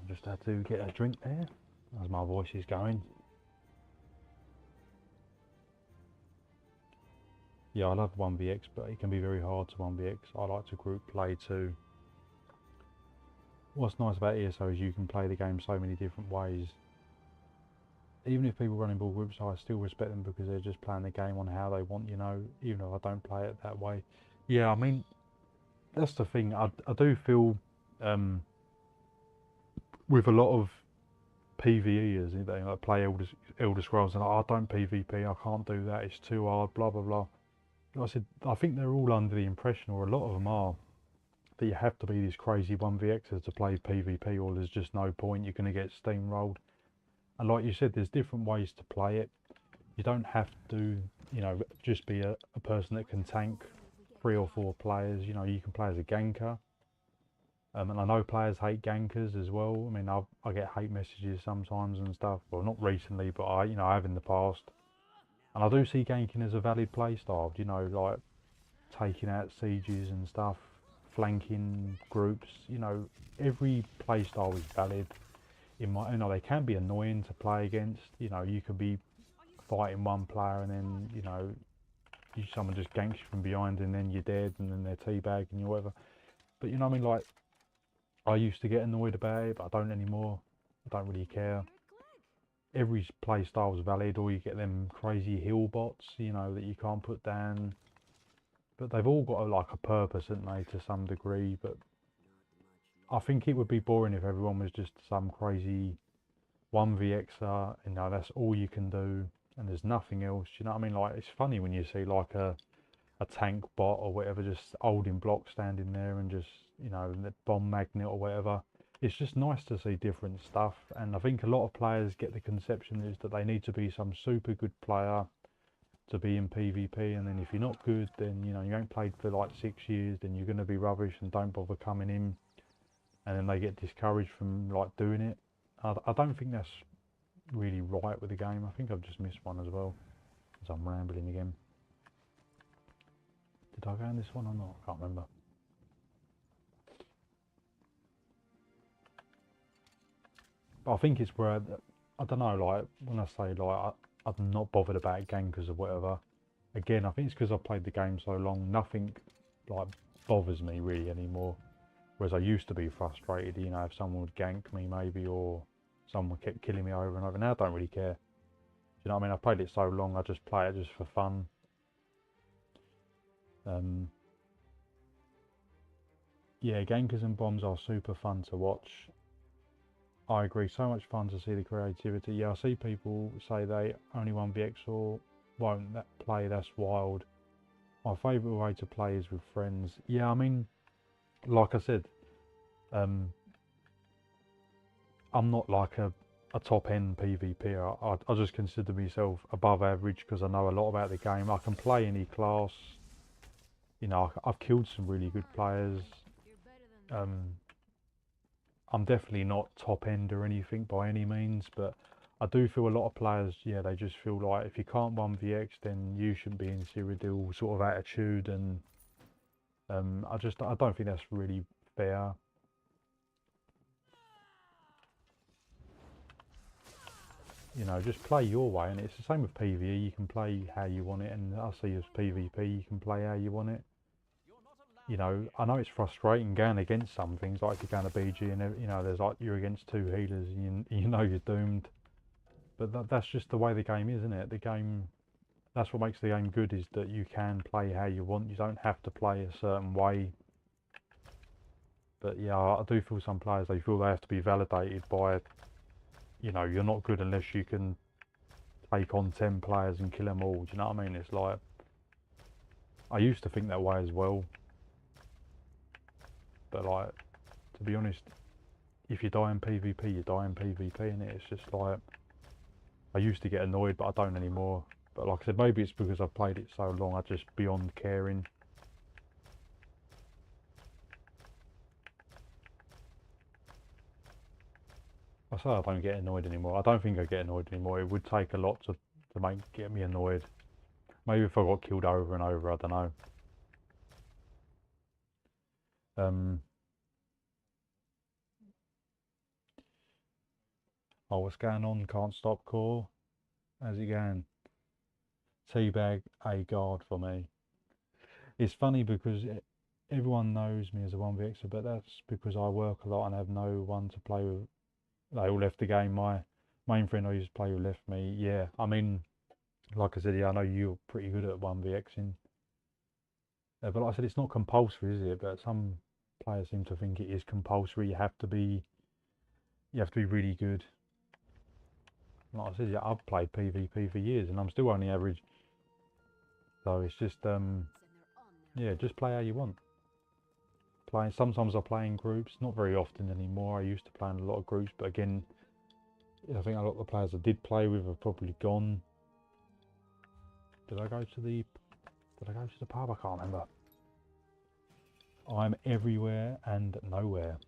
Just had to get a drink there as my voice is going. Yeah, I love 1vx, but it can be very hard to 1vx. I like to group play too. What's nice about ESO is you can play the game so many different ways. Even if people run in ball groups, I still respect them because they're just playing the game on how they want, you know, even if I don't play it that way. Yeah, I mean, that's the thing. I do feel with a lot of PvEers that play Elder Scrolls, and I don't PvP, I can't do that, it's too hard, blah blah blah. Like I said, I think they're all under the impression, or a lot of them are, that you have to be this crazy 1vxer to play PvP, or there's just no point, you're going to get steamrolled. And like you said, there's different ways to play it. You don't have to, you know, just be a person that can tank 3 or 4 players. You know, you can play as a ganker. And I know players hate gankers as well. I mean, I get hate messages sometimes and stuff. Well, not recently, but I have in the past. And I do see ganking as a valid play style. You know, like taking out sieges and stuff, flanking groups. You know, every play style is valid. You know, they can be annoying to play against. You know, you could be fighting one player and then, you know, someone just ganks you from behind and then you're dead and then they're teabagging you or whatever. But you know what I mean, like, I used to get annoyed about it, but I don't anymore. I don't really care. Every play style is valid, or you get them crazy heal bots, you know, that you can't put down. But they've all got like a purpose, haven't they, to some degree. But I think it would be boring if everyone was just some crazy 1vxer, you know, that's all you can do, and there's nothing else. You know what I mean? Like, it's funny when you see like a tank bot or whatever just holding block standing there and just, you know, the bomb magnet or whatever. It's just nice to see different stuff, and I think a lot of players get the conception is that they need to be some super good player to be in PvP, and then if you're not good, then, you know, you ain't played for like 6 years, then you're going to be rubbish and don't bother coming in, and then they get discouraged from like doing it. I don't think that's really right with the game. I think I've just missed one as well, as I'm rambling again. Did I go in this one or not? I can't remember. But I think it's where, I don't know, like, when I say, like, I'm not bothered about gankers or whatever. Again, I think it's because I've played the game so long, nothing, like, bothers me really anymore. Whereas I used to be frustrated, you know, if someone would gank me maybe, or someone kept killing me over and over. Now I don't really care. You know what I mean? I've played it so long, I just play it just for fun. Yeah, gankers and bombs are super fun to watch. I agree, so much fun to see the creativity. Yeah, I see people say they only 1vx or won't play, that's wild. My favourite way to play is with friends. Yeah, I mean, like I said, I'm not like a top end PvPer. I just consider myself above average because I know a lot about the game. I can play any class. You know, I've killed some really good players. I'm definitely not top end or anything by any means, but I do feel a lot of players, yeah, they just feel like if you can't 1vx, then you shouldn't be in Cyrodiil sort of attitude, and I don't think that's really fair. You know, just play your way, and it's the same with PvE. You can play how you want it, and I see as PvP, you can play how you want it. You know, I know it's frustrating going against some things, like if you're going to BG and, you know, there's like, you're against 2 healers and you know you're doomed. But that's just the way the game is, isn't it? The game, that's what makes the game good, is that you can play how you want. You don't have to play a certain way. But yeah, I do feel some players, they feel they have to be validated by, you know, you're not good unless you can take on 10 players and kill them all. Do you know what I mean? It's like, I used to think that way as well. But like, to be honest, if you die in PvP, you die in PvP, and it's just like, I used to get annoyed, but I don't anymore. But like I said, maybe it's because I've played it so long, I just beyond caring. I say I don't get annoyed anymore. I don't think I get annoyed anymore. It would take a lot to get me annoyed. Maybe if I got killed over and over, I don't know. Oh, what's going on? Can't stop core. How's it going? Teabag a guard for me. It's funny because everyone knows me as a 1vxer, but that's because I work a lot and have no one to play with. They all left the game. My main friend I used to play with left me. Yeah, I mean, like I said, yeah, I know you're pretty good at 1vxing. But like I said, it's not compulsory, is it? But some players seem to think it is compulsory. You have to be really good. Like I said, yeah, I've played PvP for years and I'm still only average. So it's just, yeah, just play how you want. Sometimes I play in groups, not very often anymore. I used to play in a lot of groups, but again, I think a lot of the players I did play with have probably gone. Did I go to the pub? I can't remember. I'm everywhere and nowhere.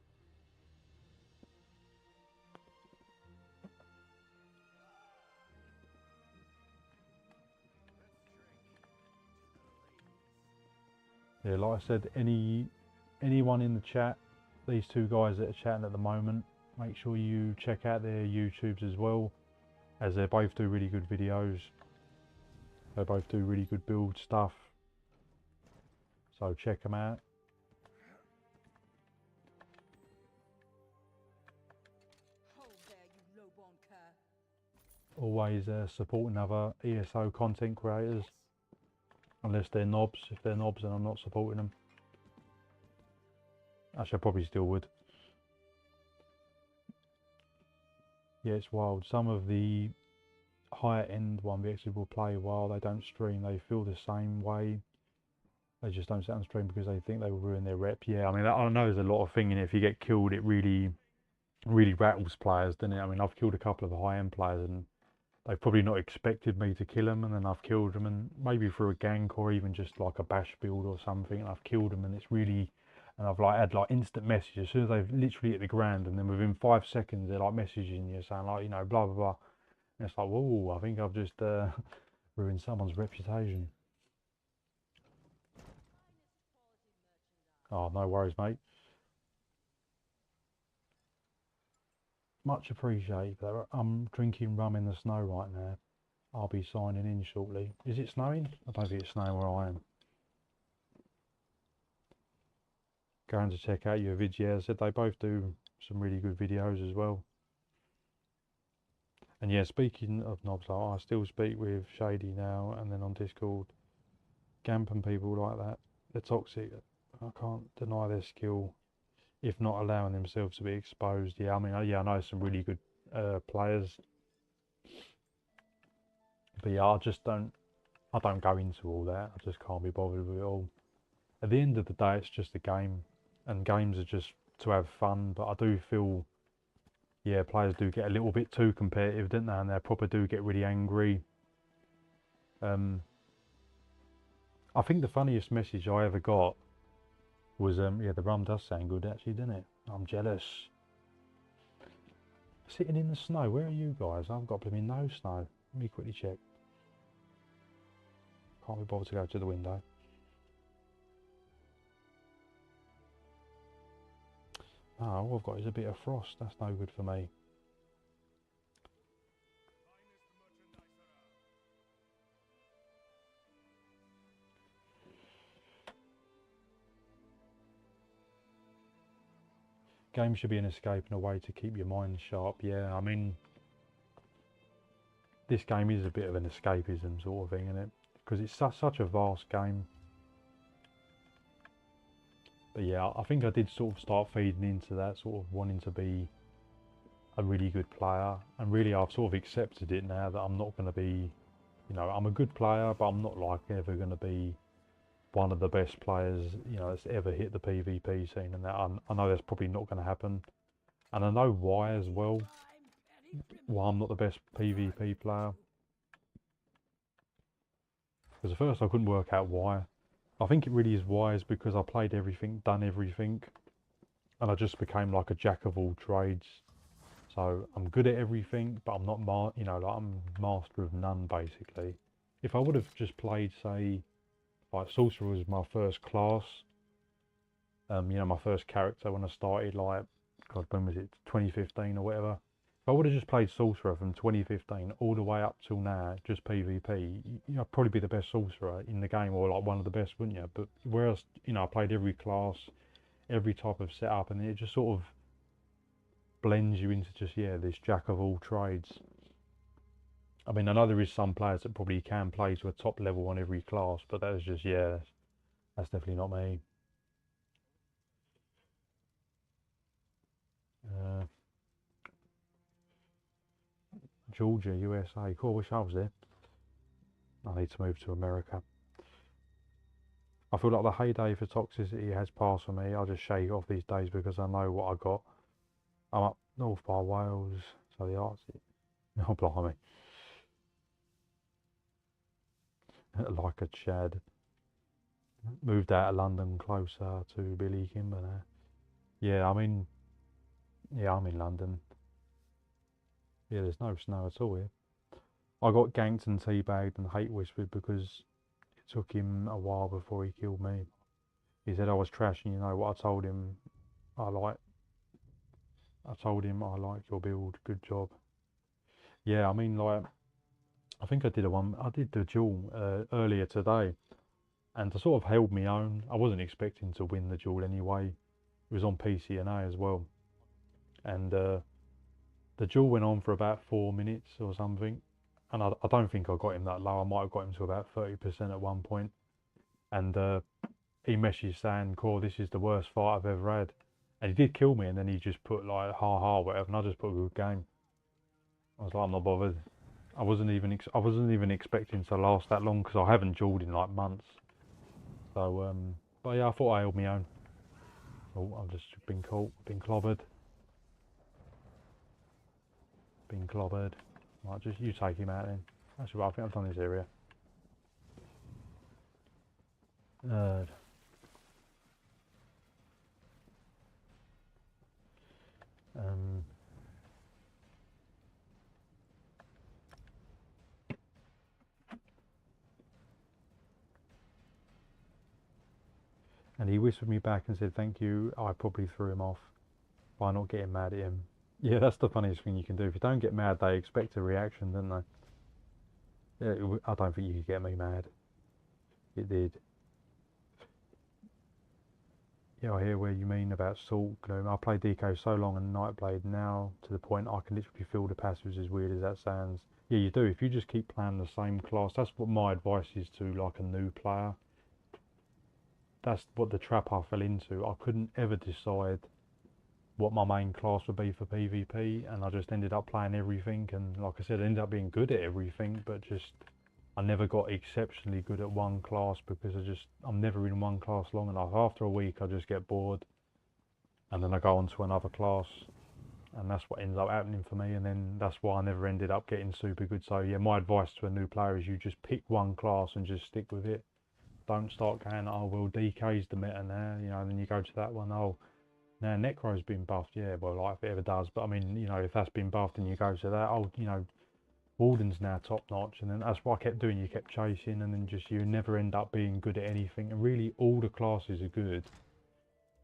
Yeah, like I said, anyone in the chat, these two guys that are chatting at the moment, make sure you check out their YouTubes as well, as they both do really good videos. They both do really good build stuff. So check them out. Hold there, you low-born cur. Always supporting other ESO content creators. Unless they're knobs. If they're knobs, then I'm not supporting them. Actually, I probably still would. Yeah, it's wild. Some of the higher end 1vx's will play while they don't stream. They feel the same way. They just don't sit on stream because they think they will ruin their rep. Yeah, I mean, I know there's a lot of thing in it. If you get killed, it really rattles players, doesn't it? I mean, I've killed a couple of the high end players and they've probably not expected me to kill them, and then I've killed them, and maybe through a gank or even just like a bash build or something, and I've killed them, and it's really, and I've like had like instant messages as soon as they've literally hit the ground, and then within 5 seconds they're like messaging you saying like, you know, blah blah blah, and it's like, whoa, I think I've just ruined someone's reputation. Oh, no worries, mate. Much appreciated. But I'm drinking rum in the snow right now. I'll be signing in shortly. Is it snowing? I don't think it's snowing where I am. Going to check out your vids. Yeah, I said they both do some really good videos as well. And yeah, speaking of knobs, I still speak with Shady now and then on Discord. Gamp and people like that. They're toxic. I can't deny their skill, if not allowing themselves to be exposed. Yeah, I mean, yeah, I know some really good players. But yeah, I don't go into all that. I just can't be bothered with it all. At the end of the day, it's just a game, and games are just to have fun. But I do feel, yeah, players do get a little bit too competitive, don't they? And they probably do get really angry. I think the funniest message I ever got was, yeah, the rum does sound good actually, doesn't it? I'm jealous. Sitting in the snow, where are you guys? I've got blooming no snow. Let me quickly check. Can't be bothered to go to the window. Oh, all I've got is a bit of frost. That's no good for me. Games should be an escape and a way to keep your mind sharp. Yeah, I mean, this game is a bit of an escapism sort of thing, isn't it? Because it's such a vast game. But yeah, I think I did sort of start feeding into that, sort of wanting to be a really good player. And really I've sort of accepted it now that I'm not going to be, you know, I'm a good player, but I'm not like ever going to be one of the best players, you know, that's ever hit the PvP scene. And that I know that's probably not going to happen. And I know why as well. Why I'm not the best PvP player. Because at first I couldn't work out why. I think it really is wise because I played everything, done everything, and I just became like a jack of all trades. So I'm good at everything, but I'm not, you know, like I'm master of none basically. If I would have just played, say, like Sorcerer was my first class, you know, my first character when I started, like, God, when was it, 2015 or whatever. If I would have just played Sorcerer from 2015 all the way up till now, just PvP, you know, I'd probably be the best Sorcerer in the game, or like one of the best, wouldn't you? But whereas, you know, I played every class, every type of setup, and it just sort of blends you into just, yeah, this jack of all trades. I mean, I know there is some players that probably can play to a top level on every class, but that is just, yeah, that's definitely not me. Georgia, USA. Cool, I wish I was there. I need to move to America. I feel like the heyday for toxicity has passed for me. I just shake it off these days because I know what I got. I'm up north by Wales, so the arts. Oh, blimey. Like a Chad. Moved out of London closer to Billy Kimber now. Yeah, I mean, yeah, I'm in London. Yeah, there's no snow at all here. I got ganked and teabagged and hate whispered because it took him a while before he killed me. He said I was trash, and you know what I told him? I told him I like your build, good job. Yeah, I mean, like, I think I did I did the duel earlier today, and I sort of held my own. I wasn't expecting to win the duel anyway. It was on PCNA as well, and the duel went on for about 4 minutes or something, and I don't think I got him that low. I might have got him to about 30% at one point, and he messaged saying, "Core, this is the worst fight I've ever had," and he did kill me, and then he just put like ha ha whatever, and I just put a good game. I was like, I'm not bothered. I wasn't even expecting to last that long because I haven't duelled in like months. So but yeah, I thought I held my own. Oh, I've just been caught, been clobbered. Been clobbered. Right, just you take him out then. Actually, I think I've done this area. Um, and he whispered me back and said thank you. I probably threw him off by not getting mad at him. Yeah, that's the funniest thing you can do. If you don't get mad, they expect a reaction, don't they? Yeah, I don't think you could get me mad. It did. Yeah, I hear where you mean about Salt Gloom. I played DK so long and Nightblade now to the point I can literally feel the passives, as weird as that sounds. Yeah, you do. If you just keep playing the same class, that's what my advice is to like a new player. That's what the trap I fell into. I couldn't ever decide what my main class would be for PvP, and I just ended up playing everything, and like I said, I ended up being good at everything, but just I never got exceptionally good at one class because I'm never in one class long enough. After a week I just get bored and then I go on to another class, and that's what ends up happening for me, and then that's why I never ended up getting super good. So yeah, my advice to a new player is you just pick one class and just stick with it. Don't start going, oh well, DK's the meta now, you know, and then you go to that one, oh now Necro's been buffed, yeah, well like if it ever does, but I mean, you know, if that's been buffed and you go to that, oh, you know, Warden's now top notch, and then that's what I kept doing. You kept chasing, and then just you never end up being good at anything. And really, all the classes are good.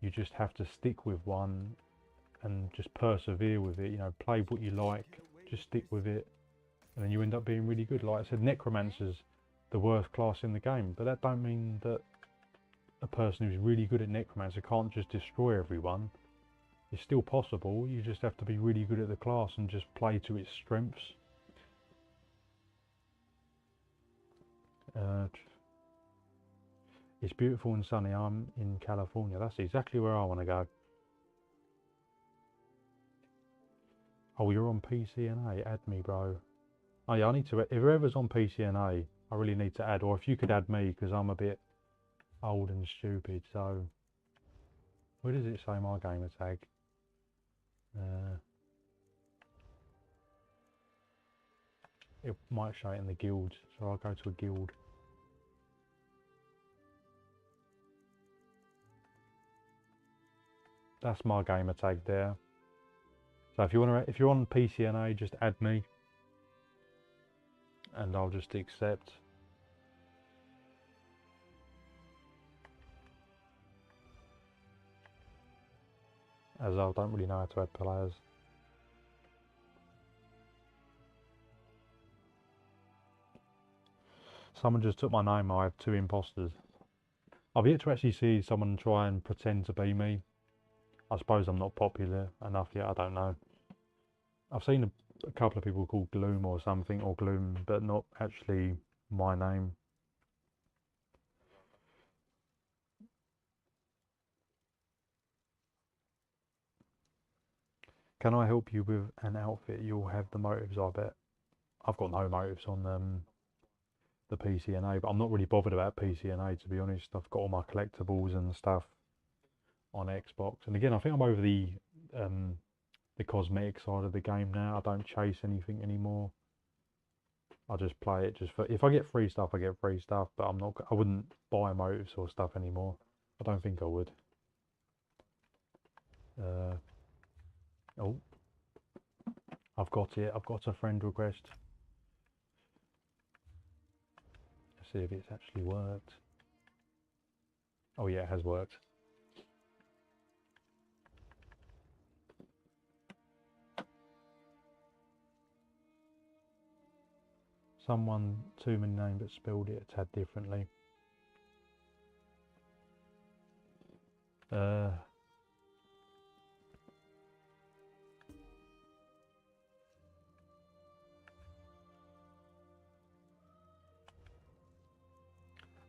You just have to stick with one and just persevere with it. You know, play what you like, just stick with it, and then you end up being really good. Like I said, Necromancer's the worst class in the game, but that don't mean that a person who's really good at Necromancer can't just destroy everyone. It's still possible. You just have to be really good at the class and just play to its strengths. It's beautiful and sunny. I'm in California. That's exactly where I want to go. Oh, you're on PCNA. Add me, bro. Oh yeah, I need to. If whoever's on PCNA, I really need to add. Or if you could add me, because I'm a bit old and stupid. So, where does it say my gamer tag? It might show it in the guilds. So I'll go to a guild. That's my gamer tag there. So if you're on PCNA, just add me, and I'll just accept. As I don't really know how to add players. Someone just took my name. I have 2 imposters. I've yet to actually see someone try and pretend to be me. I suppose I'm not popular enough yet, I don't know. I've seen a couple of people called Gloom or something, or Gloom, but not actually my name. Can I help you with an outfit? You'll have the motives, I bet. I've got no motives on the PCNA, but I'm not really bothered about PCNA, to be honest. I've got all my collectibles and stuff on Xbox. And again, I think I'm over the cosmetic side of the game now. I don't chase anything anymore. I just play it just for, if I get free stuff, I get free stuff, but I wouldn't buy motives or stuff anymore. I don't think I would. Oh, I've got it. I've got a friend request. Let's see if it's actually worked. Oh yeah, it has worked. Someone too many names but spelled it a tad differently. I'm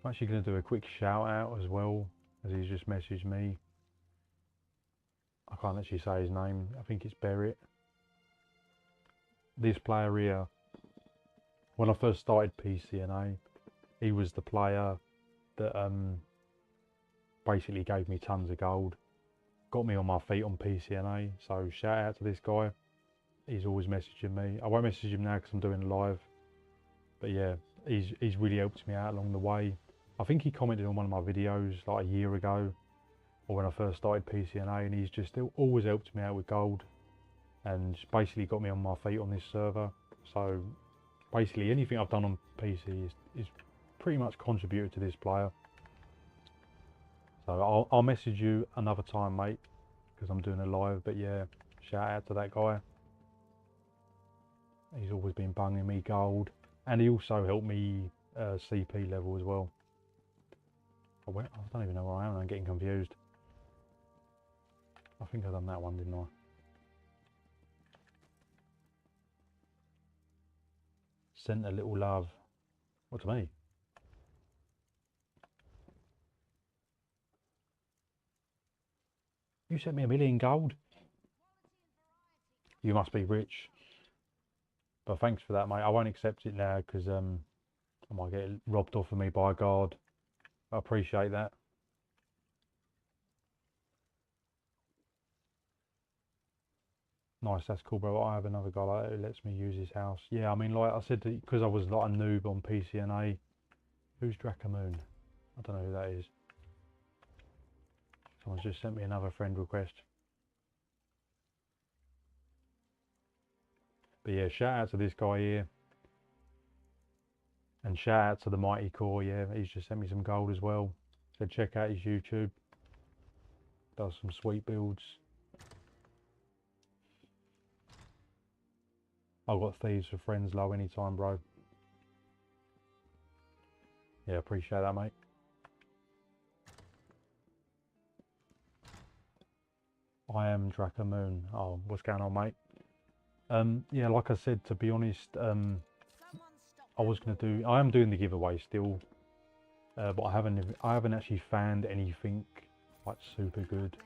actually going to do a quick shout out as well, as he's just messaged me. I can't actually say his name. I think it's Barrett. This player here, when I first started PCNA, he was the player that basically gave me tons of gold, got me on my feet on PCNA. So shout out to this guy. He's always messaging me. I won't message him now because I'm doing live, but yeah, he's really helped me out along the way. I think he commented on one of my videos like a year ago, or when I first started PCNA, and he's just still always helped me out with gold, and basically got me on my feet on this server. So basically anything I've done on PC is pretty much contributed to this player. So I'll message you another time, mate, because I'm doing a live. But yeah, shout out to that guy. He's always been bunging me gold, and he also helped me CP level as well. I don't even know where I am. I'm getting confused. I think I've done that one, didn't I? Sent a little love. What, to me? You sent me 1 million gold? You must be rich. But thanks for that, mate. I won't accept it now because I might get it robbed off of me by a guard. I appreciate that. Nice, that's cool, bro. I have another guy like that who lets me use his house. Yeah, I mean, like I said, because I was like a noob on PCNA. Who's Dracamoon? I don't know who that is. Someone's just sent me another friend request. But yeah, shout out to this guy here. And shout out to the Mighty Core, yeah, he's just sent me some gold as well. Said check out his YouTube. Does some sweet builds. I've got thieves for friends low anytime, bro. Yeah, appreciate that, mate. I am Dracamoon. Oh, what's going on, mate? Yeah, like I said, to be honest, I am doing the giveaway still, but I haven't actually found anything like super good.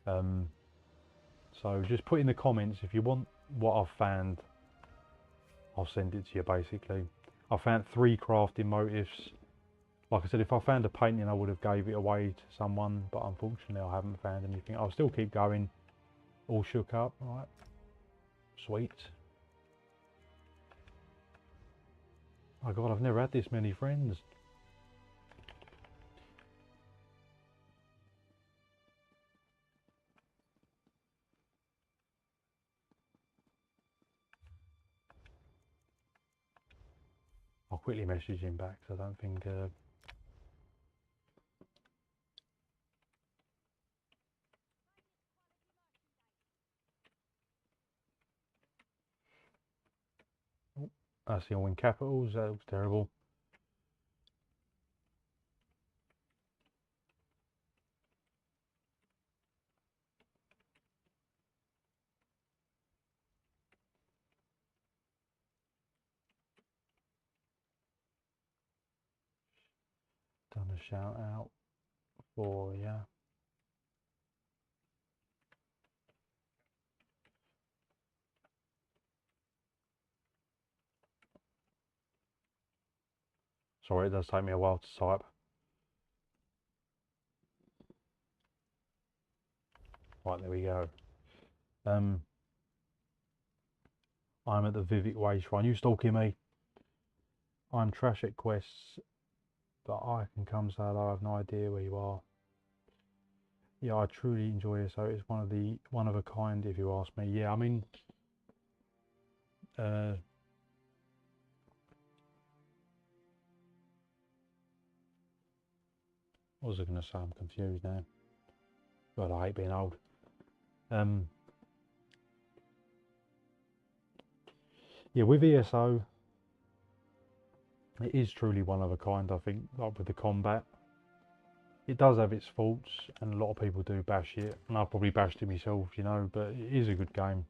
So just put in the comments if you want what I've found. I'll send it to you. Basically, I found 3 crafting motifs. Like I said, if I found a painting, I would have gave it away to someone, but unfortunately, I haven't found anything. I'll still keep going. All shook up, right? Sweet. Oh God, I've never had this many friends. I'll quickly message him back because I don't think... Oh, I see all in capitals. That looks terrible. Done a shout out for, yeah. Sorry, it does take me a while to type. Right, there we go. I'm at the Vivek Way Shrine. You stalking me? I'm trash at quests, but I can come say hello. I have no idea where you are. Yeah, I truly enjoy it. So it's one of a kind, if you ask me. Yeah, I mean, what was I going to say? I'm confused now. God, I hate being old. Yeah, with ESO, It is truly one of a kind, I think, like with the combat. It does have its faults, and a lot of people do bash it, and I've probably bashed it myself, you know, but it is a good game.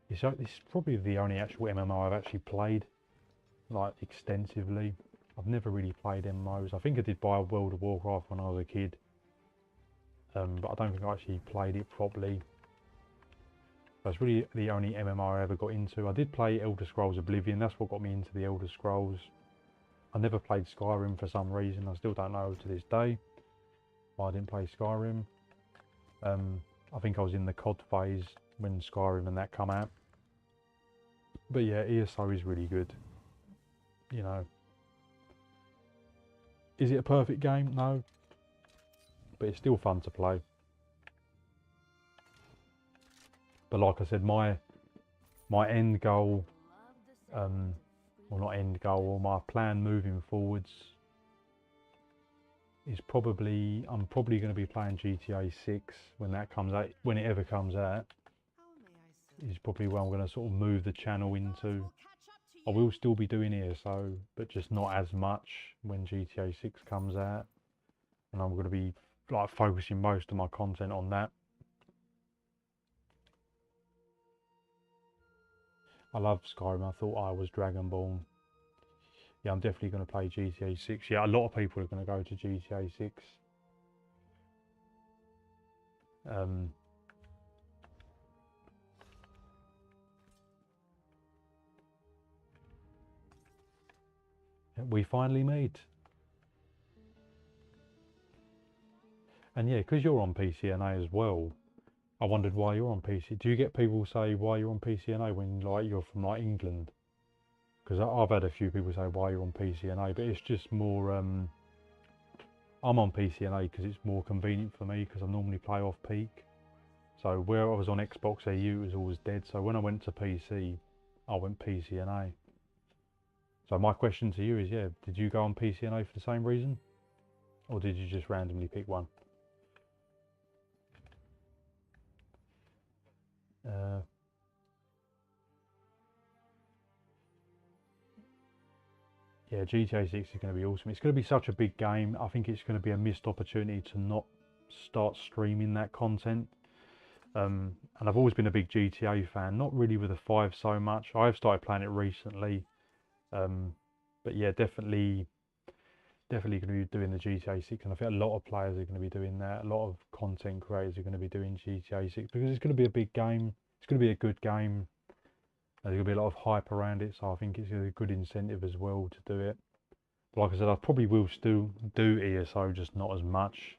It's probably the only actual MMO I've actually played, like, extensively. I've never really played MMOs. I think I did buy World of Warcraft when I was a kid, but I don't think I actually played it properly. That's really the only MMO I ever got into. I did play Elder Scrolls Oblivion, that's what got me into the Elder Scrolls. I never played Skyrim for some reason, I still don't know to this day why I didn't play Skyrim. I think I was in the COD phase when Skyrim and that come out. But yeah, ESO is really good, you know. Is it a perfect game? No. But it's still fun to play. But like I said, my end goal, well not end goal, or my plan moving forwards is probably, I'm probably going to be playing GTA 6 when that comes out, when it ever comes out. Is probably where I'm going to sort of move the channel into. I will still be doing ESO, but just not as much when GTA 6 comes out. And I'm going to be like focusing most of my content on that. I love Skyrim. I thought I was Dragonborn. Yeah, I'm definitely going to play GTA 6. Yeah, a lot of people are going to go to GTA 6. We finally meet. And yeah, because you're on PCNA as well, I wondered why you're on PC. Do you get people say why you're on PCNA when like you're from like England? Because I've had a few people say why you're on PCNA, but it's just more. I'm on PCNA because it's more convenient for me because I normally play off peak. So where I was on Xbox EU, it was always dead. So when I went to PC, I went PCNA. So my question to you is, yeah, did you go on PCNA for the same reason? Or did you just randomly pick one? Yeah, GTA 6 is going to be awesome. It's going to be such a big game. I think it's going to be a missed opportunity to not start streaming that content. And I've always been a big GTA fan, not really with the 5 so much. I've started playing it recently. But yeah, definitely going to be doing the GTA 6, and I think a lot of players are going to be doing that. A lot of content creators are going to be doing GTA 6 because it's going to be a big game. It's going to be a good game. There's going to be a lot of hype around it, so I think it's a good incentive as well to do it. But like I said, I probably will still do ESO, just not as much.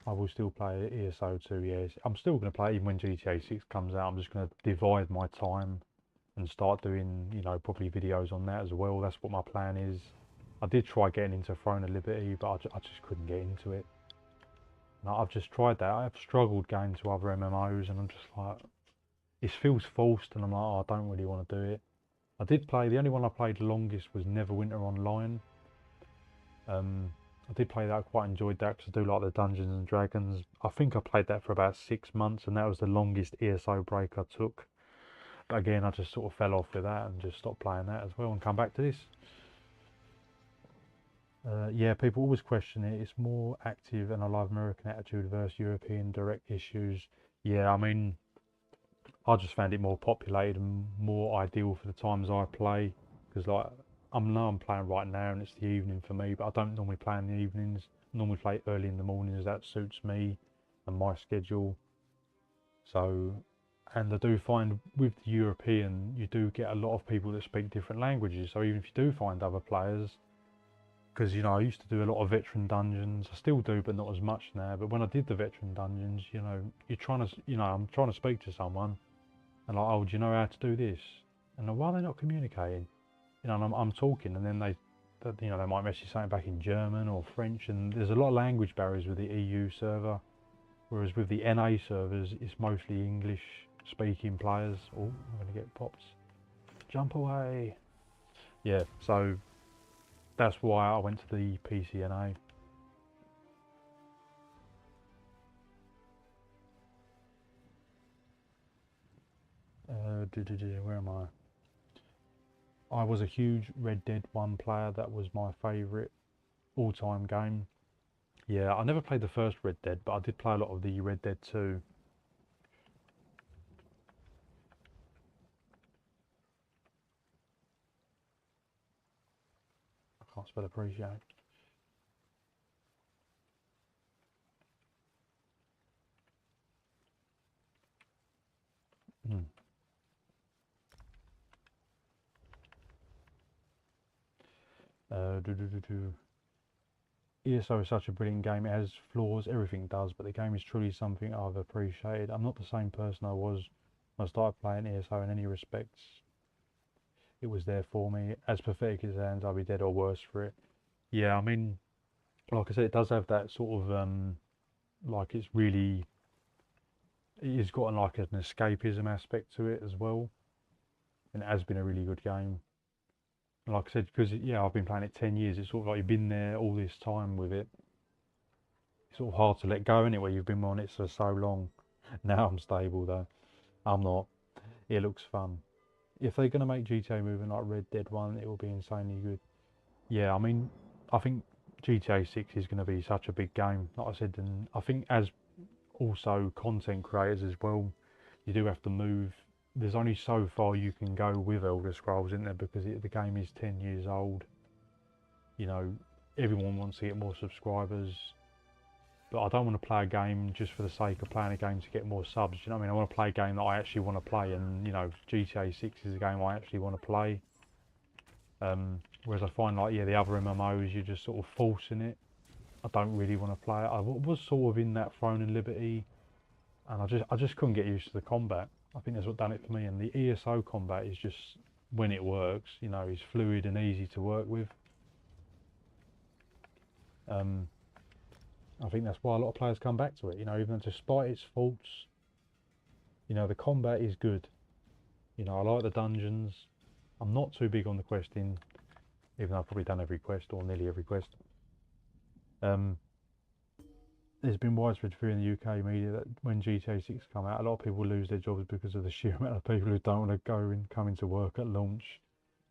I will still play ESO 2, yes. I'm still going to play it even when GTA 6 comes out. I'm just going to divide my time and start doing, you know, probably videos on that as well. That's what my plan is. I did try getting into Throne of Liberty, but I just couldn't get into it. And I've just tried that. I've struggled going to other MMOs, and I'm just like, it feels forced, and I'm like, oh, I don't really want to do it. I did play, the only one I played the longest was Neverwinter Online. I did play that, I quite enjoyed that because I do like the Dungeons and Dragons. I think I played that for about 6 months, and that was the longest ESO break I took. But again, I just sort of fell off with that and just stopped playing that as well and come back to this. Yeah, people always question it. It's more active, and I love American attitude versus European direct issues. Yeah, I mean, I just found it more populated and more ideal for the times I play. Because like, I know I'm playing right now and it's the evening for me, but I don't normally play in the evenings. I normally play early in the mornings. That suits me and my schedule. So, and I do find with the European, you do get a lot of people that speak different languages. So even if you do find other players, because you know I used to do a lot of veteran dungeons, I still do, but not as much now. But when I did the veteran dungeons, you know, you're trying to, you know, I'm trying to speak to someone, and like, oh, do you know how to do this? And like, why are they not communicating? You know, and I'm talking, and then you know, they might message something back in German or French, and there's a lot of language barriers with the EU server, whereas with the NA servers, it's mostly English-speaking players. Oh, I'm gonna get popped. Jump away. Yeah, so that's why I went to the PCNA. Where am I? I was a huge Red Dead 1 player. That was my favourite all-time game. Yeah, I never played the first Red Dead, but I did play a lot of the Red Dead 2. I can't spell appreciate. Hmm. ESO is such a brilliant game. It has flaws, everything does, but the game is truly something I've appreciated. I'm not the same person I was when I started playing ESO in any respects. It was there for me. As pathetic as it sounds, I'll be dead or worse for it. Yeah, I mean, like I said, it does have that sort of, like it's really, it's got like an escapism aspect to it as well. And it has been a really good game. And like I said, because yeah, I've been playing it 10 years, it's sort of like you've been there all this time with it. It's sort of hard to let go anyway, you've been on it for so long. Now I'm stable though. I'm not. It looks fun. If they're going to make GTA moving like Red Dead 1, it will be insanely good. Yeah, I mean, I think GTA 6 is going to be such a big game, like I said, and I think as also content creators as well, you do have to move. There's only so far you can go with Elder Scrolls, isn't there, because the game is 10 years old. You know, everyone wants to get more subscribers, but I don't want to play a game just for the sake of playing a game to get more subs. You know what I mean? I want to play a game that I actually want to play, and you know, GTA 6 is a game I actually want to play. Whereas I find like, yeah, the other MMOs, you're just sort of forcing it. I don't really want to play it. I was sort of in that Throne and Liberty, and I just couldn't get used to the combat. I think that's what done it for me. And the ESO combat is just, when it works, you know, is fluid and easy to work with. I think that's why a lot of players come back to it. You know, even despite its faults, you know, the combat is good. You know, I like the dungeons. I'm not too big on the questing, even though I've probably done every quest or nearly every quest. There's been widespread fear in the UK media that when GTA 6 come out, a lot of people lose their jobs because of the sheer amount of people who don't want to come into work at launch.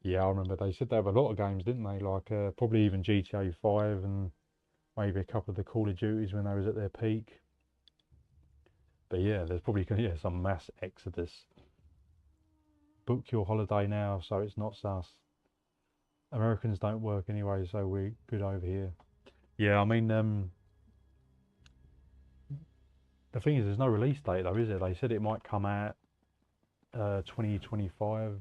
Yeah, I remember they said that with a lot of games, didn't they? Like probably even GTA 5 and maybe a couple of the Call of Duties when they was at their peak. But yeah, there's probably some mass exodus. Book your holiday now, so it's not sus. Americans don't work anyway, so we're good over here. Yeah, I mean, the thing is, there's no release date though, is there? They said it might come out 2025,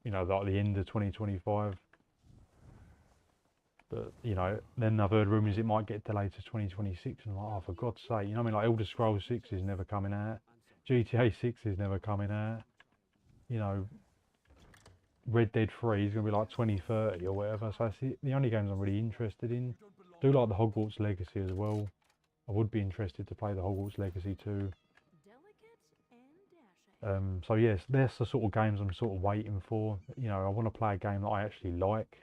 you know, like the end of 2025. But, you know, then I've heard rumours it might get delayed to 2026, and I'm like, oh, for God's sake, you know what I mean? Like, Elder Scrolls 6 is never coming out. GTA 6 is never coming out. You know, Red Dead 3 is going to be like 2030 or whatever. So that's the only games I'm really interested in. I do like the Hogwarts Legacy as well. I would be interested to play the Hogwarts Legacy too. So yes, that's the sort of games I'm sort of waiting for. You know, I want to play a game that I actually like.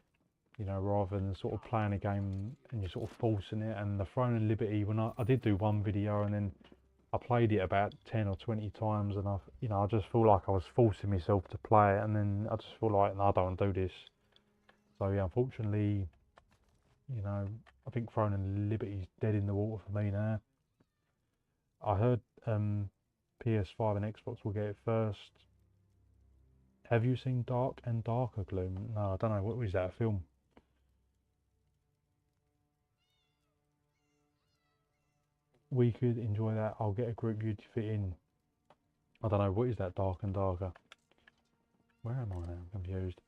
You know, rather than sort of playing a game and you're sort of forcing it. And the Throne and Liberty, when I did do one video and then I played it about 10 or 20 times, and I just feel like I was forcing myself to play it, and then I just feel like, no, I don't want to do this. So yeah, unfortunately, you know, I think Throne and Liberty's dead in the water for me now. I heard PS5 and Xbox will get it first. Have you seen Dark and Darker Gloom? No, I don't know. What was that, a film? We could enjoy that. I'll get a group you'd fit in. I don't know. What is that, Dark and Darker? Where am I now? I'm confused.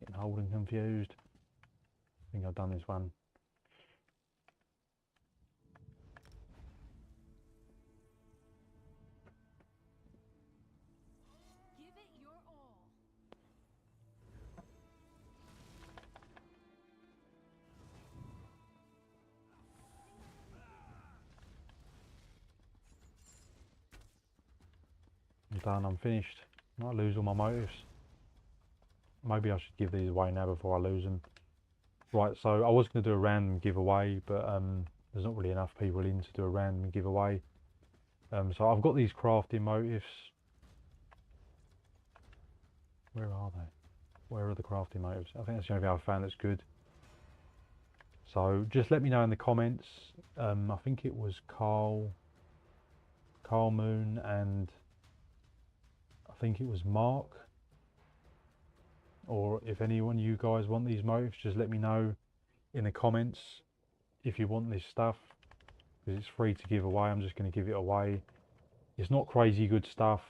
Getting old and confused. I think I've done this one. Give it your all. I'm done. I'm finished. Might lose all my motives. Maybe I should give these away now before I lose them. Right, so I was going to do a random giveaway, but there's not really enough people in to do a random giveaway. So I've got these crafting motifs. Where are they? Where are the crafting motives? I think that's the only thing I found that's good. So just let me know in the comments. I think it was Carl Moon, and I think it was Mark. Or if anyone you guys want these motives, just let me know in the comments if you want this stuff, because it's free to give away. I'm just going to give it away. It's not crazy good stuff,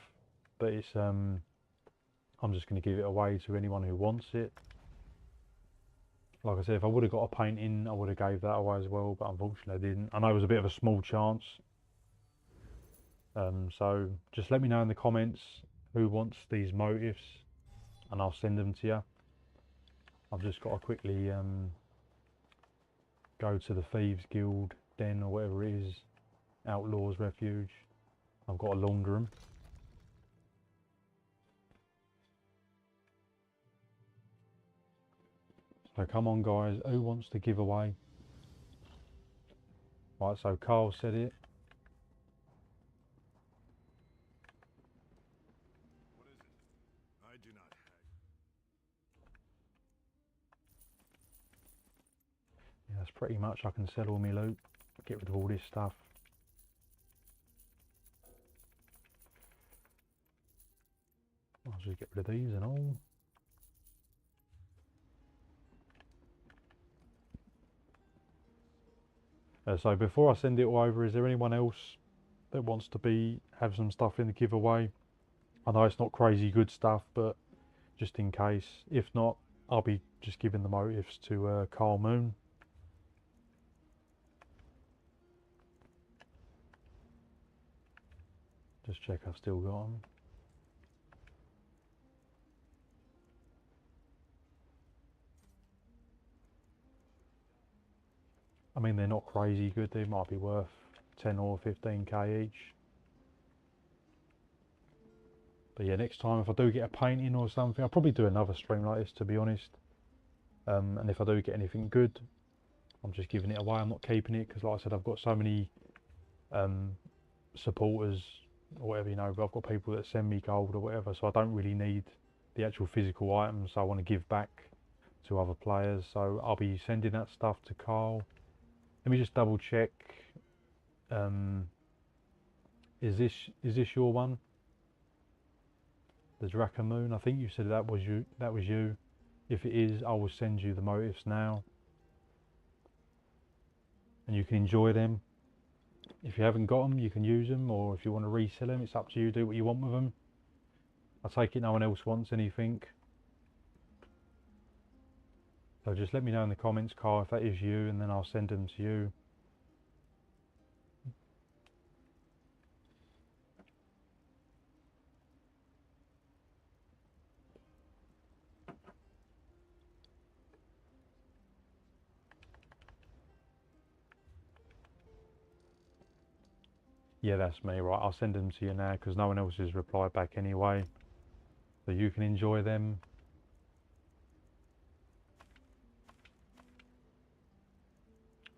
but it's I'm just going to give it away to anyone who wants it. Like I said, if I would have got a painting, I would have gave that away as well, but unfortunately I didn't. I know it was a bit of a small chance. So just let me know in the comments who wants these motifs, and I'll send them to you. I've just got to quickly go to the Thieves Guild Den or whatever it is, Outlaws Refuge. I've got to launder them. So come on guys, who wants to give away? Right, so Carl said it. What is it? I do not have. Yeah, that's pretty much. I can sell all my loot, get rid of all this stuff. I'll just get rid of these and all. So before I send it all over, is there anyone else that wants to have some stuff in the giveaway? I know it's not crazy good stuff, but just in case. If not, I'll be just giving the motifs to Carl Moon. Just check I've still got them. I mean, they're not crazy good. They might be worth 10 or 15k each. But yeah, next time if I do get a painting or something, I'll probably do another stream like this, to be honest. And if I do get anything good, I'm just giving it away. I'm not keeping it, because like I said, I've got so many supporters or whatever, you know, but I've got people that send me gold or whatever, so I don't really need the actual physical items. So I want to give back to other players, so I'll be sending that stuff to Carl. Let me just double check. Is this your one? The Draka Moon? I think you said that was you. That was you. If it is, I will send you the motifs now, and you can enjoy them. If you haven't got them, you can use them, or if you want to resell them, it's up to you. Do what you want with them. I take it no one else wants anything. So just let me know in the comments, Carl, if that is you, and then I'll send them to you. Yeah, that's me, right? I'll send them to you now, because no one else has replied back anyway. So you can enjoy them.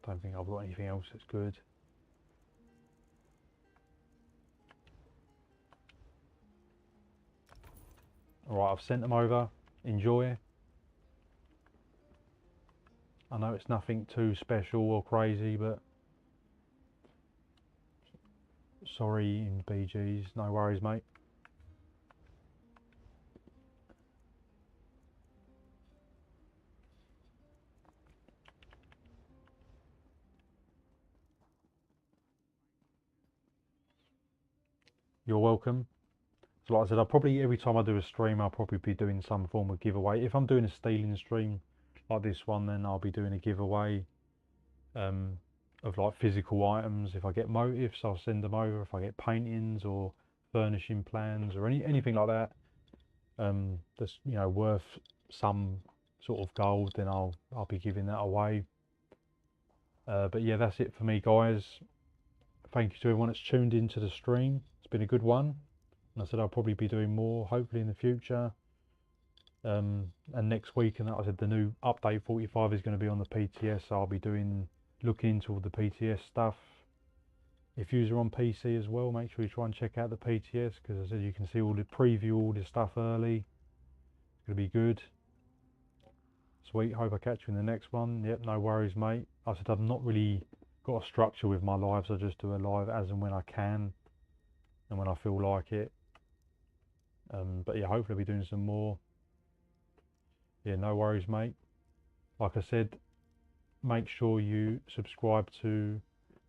Don't think I've got anything else that's good. Alright, I've sent them over. Enjoy. I know it's nothing too special or crazy, but sorry in BGs, no worries, mate. You're welcome. So like I said, I'll probably, every time I do a stream, I'll probably be doing some form of giveaway. If I'm doing a stealing stream like this one, then I'll be doing a giveaway of like physical items. If I get motifs, I'll send them over. If I get paintings or furnishing plans or anything like that, that's, you know, worth some sort of gold, then I'll be giving that away. But yeah, that's it for me, guys. Thank you to everyone that's tuned into the stream. It's been a good one. And I said I'll probably be doing more, hopefully in the future. And next week, and like I said, the new update 45 is going to be on the PTS. So I'll be looking into all the PTS stuff. If you're on PC as well, make sure you try and check out the PTS, because I said you can see all the preview, all this stuff early. Gonna be good. Sweet, hope I catch you in the next one. Yep, no worries, mate. I said I've not really got a structure with my lives. I just do a live as and when I can and when I feel like it. But yeah, hopefully I'll be doing some more. Yeah, no worries, mate. Like I said, make sure you subscribe to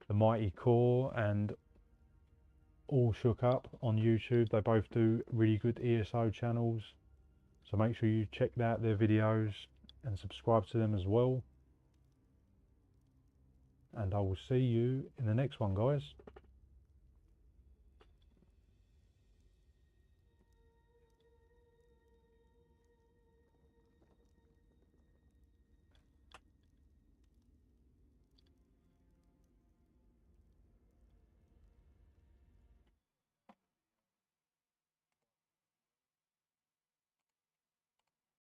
the Mighty Core and All Shook Up on YouTube. They both do really good ESO channels. So make sure you check out their videos and subscribe to them as well. And I will see you in the next one, guys.